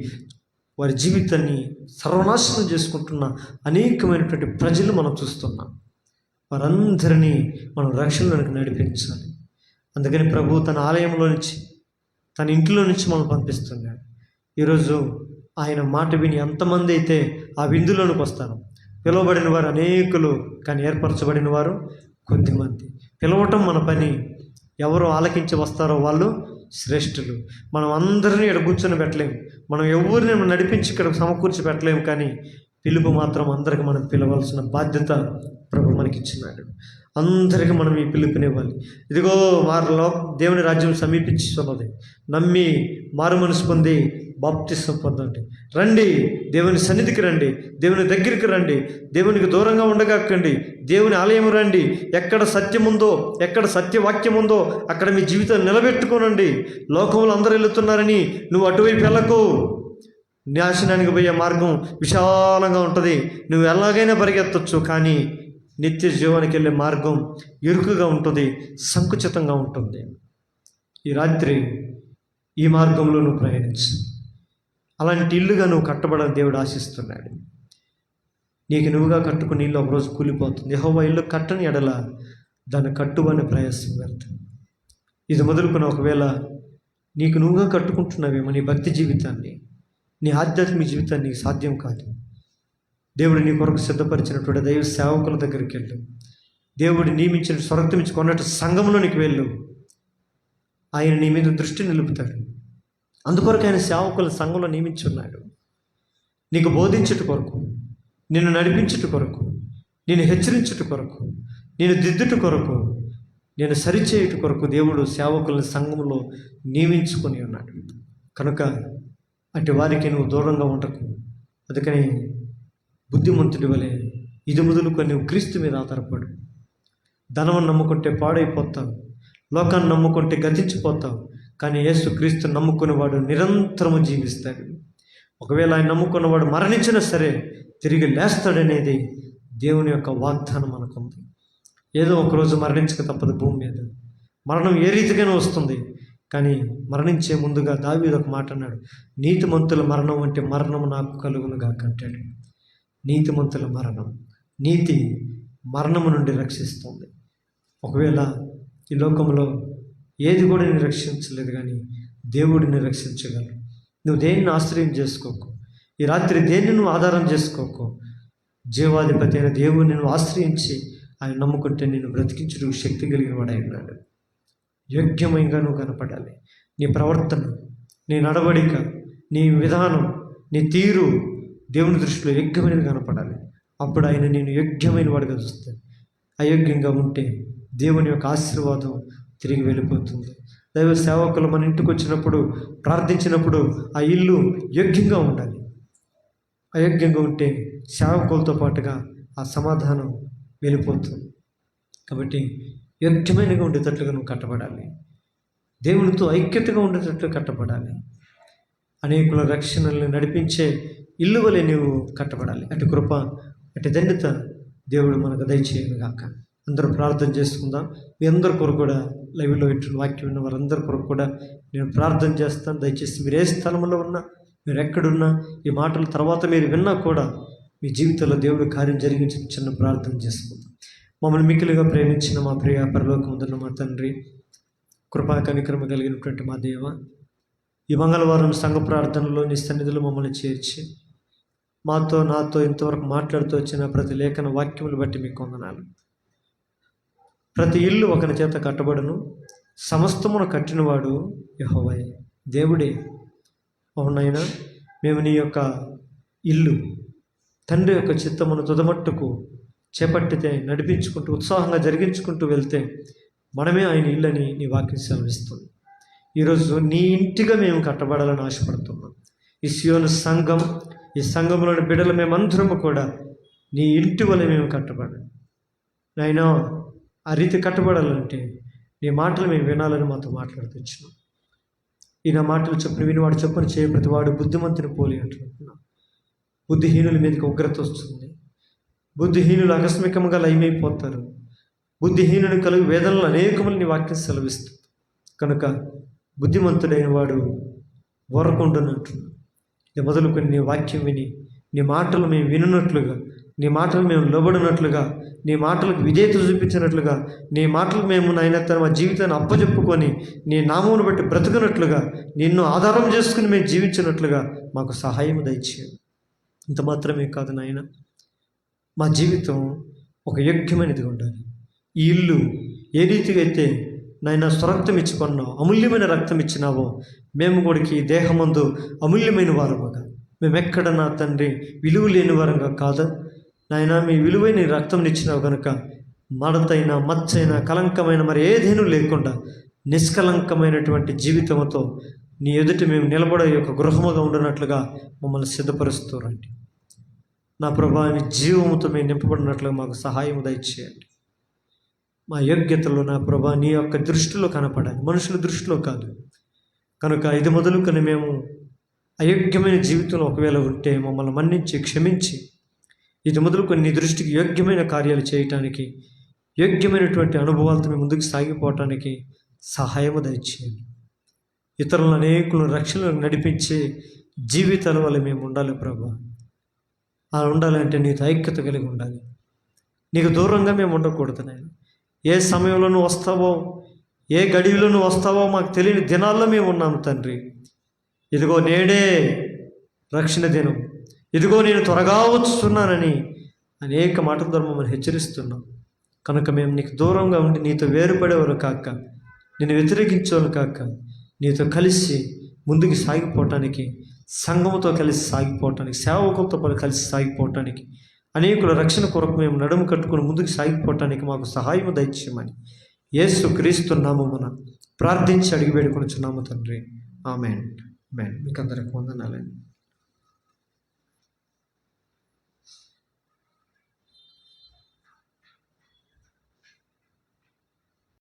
వారి జీవితాన్ని సర్వనాశనం చేసుకుంటున్న అనేకమైనటువంటి ప్రజలు మనం చూస్తున్నాం. వారందరినీ మనం రక్షణలోనికి నడిపించాలి. అందుకని ప్రభు తన ఆలయంలో నుంచి, తన ఇంట్లో నుంచి మనం పంపిస్తున్నాడు. ఈరోజు ఆయన మాట విని ఎంతమంది అయితే ఆ విందులోనికి వస్తారు. పిలువబడిన వారు అనేకులు, కానీ ఏర్పరచబడిన వారు కొద్దిమంది. పిలవటం మన పని. ఎవరు ఆలకించి వస్తారో వాళ్ళు శ్రేష్ఠులు. మనం అందరినీ ఇక్కడ కూర్చొని పెట్టలేము, మనం ఎవరిని నడిపించి ఇక్కడ సమకూర్చి పెట్టలేము, కానీ పిలుపు మాత్రం అందరికి మనం పిలవాల్సిన బాధ్యత ప్రభు మనకిచ్చినాడు. అందరికీ మనం ఈ పిలుపునివ్వాలి. ఇదిగో వారిలో దేవుని రాజ్యం సమీపించున్నది, నమ్మి మారు మనసు పొంది బాప్తిసం పొందండి. రండి, దేవుని సన్నిధికి రండి, దేవుని దగ్గరికి రండి, దేవునికి దూరంగా ఉండగాకండి, దేవుని ఆలయం రండి. ఎక్కడ సత్యం ఉందో, ఎక్కడ సత్యవాక్యం ఉందో అక్కడ మీ జీవితాన్ని నిలబెట్టుకోనండి. లోకంలో అందరూ వెళుతున్నారని నువ్వు అటువైపు వెళ్ళకు. నాశనానికి పోయే మార్గం విశాలంగా ఉంటుంది, నువ్వు ఎలాగైనా పరిగెత్తచ్చు, కానీ నిత్య జీవానికి వెళ్ళే మార్గం ఇరుకుగా ఉంటుంది, సంకుచితంగా ఉంటుంది. ఈ రాత్రి ఈ మార్గంలో నువ్వు ప్రయాణించు. అలాంటి ఇల్లుగా నువ్వు కట్టబడని దేవుడు ఆశిస్తున్నాడు. నీకు నువ్వుగా కట్టుకుని ఇల్లు ఒకరోజు కూలిపోతుంది. యెహోవా ఇల్లు కట్టని ఎడల దాన్ని కట్టుబడి ప్రయాసం పెడతాం. ఇది మొదలుకొని ఒకవేళ నీకు నువ్వుగా కట్టుకుంటున్నావేమో నీ భక్తి జీవితాన్ని, నీ ఆధ్యాత్మిక జీవితాన్ని నీకు సాధ్యం కాదు. దేవుడు నీ కొరకు సిద్ధపరిచినటువంటి దైవ సేవకుల దగ్గరికి వెళ్ళు. దేవుడు నియమించిన స్వరక్తమించి కొన్నట్టు సంఘంలోనికి వెళ్ళు. ఆయన నీ మీద దృష్టి నిలుపుతాడు. అందుకొరకు ఆయన సేవకుల సంఘంలో నియమించున్నాడు. నీకు బోధించుట కొరకు, నిన్ను నడిపించుట కొరకు, నేను హెచ్చరించుట కొరకు, నేను దిద్దుట కొరకు, నేను సరిచేయుట కొరకు దేవుడు సేవకులను సంఘంలో నియమించుకొని ఉన్నాడు. కనుక అటు వారికి నువ్వు దూరంగా ఉండకు. అందుకని బుద్ధిమంతుడి వలె ఇది మొదలుకొని నువ్వు క్రీస్తు మీద ఆధారపడు. ధనం నమ్ముకుంటే పాడైపోతావు, లోకాన్ని నమ్ముకుంటే గతించిపోతావు, కానీ యేసు క్రీస్తు నమ్ముకునేవాడు నిరంతరము జీవిస్తాడు. ఒకవేళ ఆయన నమ్ముకున్నవాడు మరణించినా సరే తిరిగి లేస్తాడనేది దేవుని యొక్క వాగ్దానం మనకుంది. ఏదో ఒకరోజు మరణించక తప్పదు. భూమి మీద మరణం ఏ రీతిగానే వస్తుంది, కానీ మరణించే ముందుగా దావీదు ఒక మాట అన్నాడు, నీతిమంతుల మరణం అంటే మరణం నాకు కలుగునుగా అంటాడు. నీతిమంతుల మరణం, నీతి మరణము నుండి రక్షిస్తుంది. ఒకవేళ ఈ లోకంలో ఏది కూడా నేను రక్షించలేదు, కానీ దేవుడిని రక్షించగలరు. నువ్వు దేన్ని ఆశ్రయం చేసుకోకు. ఈ రాత్రి దేన్ని నువ్వు ఆధారం చేసుకోకు. జీవాధిపతి అయిన దేవుడిని నువ్వు ఆశ్రయించి ఆయన నమ్ముకుంటే నేను బ్రతికించుటకు శక్తి కలిగిన వాడై ఉన్నాడు. యోగ్యమైనగా నువ్వు కనపడాలి. నీ ప్రవర్తన, నీ నడవడిక, నీ విధానం, నీ తీరు దేవుని దృష్టిలో యోగ్యమైనది కనపడాలి. అప్పుడు ఆయన నేను యోగ్యమైన వాడిగా చూస్తాను. అయోగ్యంగా ఉంటే దేవుని యొక్క ఆశీర్వాదం తిరిగి వెళ్ళిపోతుంది. దైవ సేవకులు మన ఇంటికి వచ్చినప్పుడు, ప్రార్థించినప్పుడు ఆ ఇల్లు యోగ్యంగా ఉండాలి. అయోగ్యంగా ఉంటే సేవకులతో పాటుగా ఆ సమాధానం వెళ్ళిపోతుంది. కాబట్టి యోగ్యమైనగా ఉండేటట్లుగా నువ్వు కట్టబడాలి. దేవునితో ఐక్యతగా ఉండేటట్లు కట్టబడాలి. అనేకుల రక్షణల్ని నడిపించే ఇల్లు వలె నీవు కట్టబడాలి. అటు కృప, అటు ధన్యత దేవుడు మనకు దయచేయను గాక. అందరూ ప్రార్థన చేసుకుందాం. మీ అందరి కొరకు కూడా లైవ్లో ఇటు వాక్యం ఉన్న వారందరి కొరకు కూడా నేను ప్రార్థన చేస్తాను. దయచేసి మీరు ఏ స్థలంలో ఉన్నా, మీరు ఎక్కడున్నా, ఈ మాటల తర్వాత మీరు విన్నా కూడా మీ జీవితంలో దేవుడు కార్యం జరిగించి చిన్న ప్రార్థన చేసుకుందాం. మమ్మల్ని మిక్కిలిగా ప్రేమించిన మా ప్రియ పరలోకముందున్న మా తండ్రి, కృపా కనికరమ కలిగినటువంటి మా దేవ, ఈ మంగళవారం సంఘ ప్రార్థనలో నీ సన్నిధిలో మమ్మల్ని చేర్చి నాతో ఇంతవరకు మాట్లాడుతూ వచ్చిన ప్రతి లేఖన వాక్యములు బట్టి మీకు వందనాలు. ప్రతి ఇల్లు ఒకరి చేత కట్టబడును, సమస్తమును కట్టినవాడు యెహోవాయే, దేవుడే. అవునైనా మేము నీ యొక్క ఇల్లు, తండ్రి యొక్క చిత్తమును తుదమట్టుకు చేపట్టితే, నడిపించుకుంటూ ఉత్సాహంగా జరిగించుకుంటూ వెళ్తే మనమే ఆయన ఇల్లని నీ వాక్యం సెలవిస్తుంది. ఈరోజు నీ ఇంటిగా మేము కట్టబడాలని ఆశపడుతున్నాం. ఈ సియోను సంఘం, ఈ సంఘంలోని బిడ్డలు మేమందరము కూడా నీ ఇంటి వల్ల మేము కట్టబడాలి. నాయనా, ఆ రీతి కట్టబడాలంటే నీ మాటలు మేము వినాలని మాతో మాట్లాడుతున్నాం. ఈ నా మాటలు చెప్పిన వినివాడు చెప్పని చేయ ప్రతి వాడు బుద్ధిమంతుని పోలి అంటున్నాం. బుద్ధిహీనుల మీదకి ఉగ్రత వస్తుంది. బుద్ధిహీనులు ఆకస్మికంగా లయమైపోతారు. బుద్ధిహీనుని కలిగి వేదనలు అనేకములు నీ వాక్యం సెలవిస్తుంది. కనుక బుద్ధిమంతుడైన వాడు ఓరకుండునంటున్నాడు. మొదలుకొని నీ వాక్యం విని, నీ మాటలు మేము వినున్నట్లుగా, నీ మాటలు మేము లోబడినట్లుగా, నీ మాటలకు విధేయత చూపించినట్లుగా, నీ మాటలు మేము నాయన మా జీవితాన్ని అప్పచెప్పుకొని నీ నామమును బట్టి బ్రతుకున్నట్లుగా, నిన్ను ఆధారం చేసుకుని మేము జీవించినట్లుగా మాకు సహాయం దయచేయండి. ఇంత మాత్రమే కాదు నాయన, మా జీవితం ఒక యోగ్యమైనది ఉండాలి. ఈ ఇల్లు ఏ రీతిగా అయితే నాయన స్వరక్తం ఇచ్చుకున్నావు, అమూల్యమైన రక్తం ఇచ్చినావో మేము కూడా ఈ దేహమందు అమూల్యమైన వారముగా, మేము ఎక్కడ నా తండ్రి విలువ లేని వారంగా కాదా నాయన, మీ విలువైన రక్తం ఇచ్చినావు కనుక మడతైన మచ్చైన కలంకమైన మరి ఏదేనూ లేకుండా నిష్కలంకమైనటువంటి జీవితంతో నీ ఎదుట మేము నిలబడే యొక్క గృహముగా ఉండినట్లుగా మమ్మల్ని సిద్ధపరుస్తూ రండి. నా ప్రభా, మీ జీవముతో మేము నింపబడినట్లుగా మాకు సహాయం దయచేయండి. మా యోగ్యతలో నా ప్రభా నీ యొక్క దృష్టిలో కనపడాలి, మనుషుల దృష్టిలో కాదు. కనుక ఇది మొదలుకొని మేము అయోగ్యమైన జీవితంలో ఒకవేళ ఉంటే మమ్మల్ని మన్నించి క్షమించి, ఇది మొదలుకొని నీ దృష్టికి యోగ్యమైన కార్యాలు చేయటానికి, యోగ్యమైనటువంటి అనుభవాలతో మేము ముందుకు సాగిపోవటానికి సహాయము దయచేయండి. ఇతరులను అనేకులను రక్షణలు నడిపించే జీవితాల వల్ల మేము ఉండాలి ప్రభా. అలా ఉండాలంటే నీతో ఐక్యత కలిగి ఉండాలి. నీకు దూరంగా మేము ఉండకూడదు నాయన. ఏ సమయంలో నువ్వు వస్తావో, ఏ గడిలో నువ్వు వస్తావో మాకు తెలియని దినాల్లో మేము ఉన్నాము తండ్రి. ఇదిగో నేడే రక్షణ దినం, ఇదిగో నేను త్వరగా వస్తున్నానని అనేక మాటల ద్వారా మమ్మల్ని హెచ్చరిస్తున్నాం. కనుక మేము నీకు దూరంగా ఉండి నీతో వేరుపడేవారు కాక, నేను వ్యతిరేకించేవారు కాక, నీతో కలిసి ముందుకు సాగిపోవటానికి, సంఘముతో కలిసి సాగిపోవటానికి, సేవకులతో కలిసి సాగిపోవటానికి, అనేకుల రక్షణ కొరకు మేము నడుము కట్టుకుని ముందుకు సాగిపోవటానికి మాకు సహాయం దయచేయమని యేసు క్రీస్తు నామమున ప్రార్థించి అడిగి వేడుకొనుచున్నాము తండ్రి. ఆమేన్. ఆమేన్. మీకు అందరికి వందనాలండి.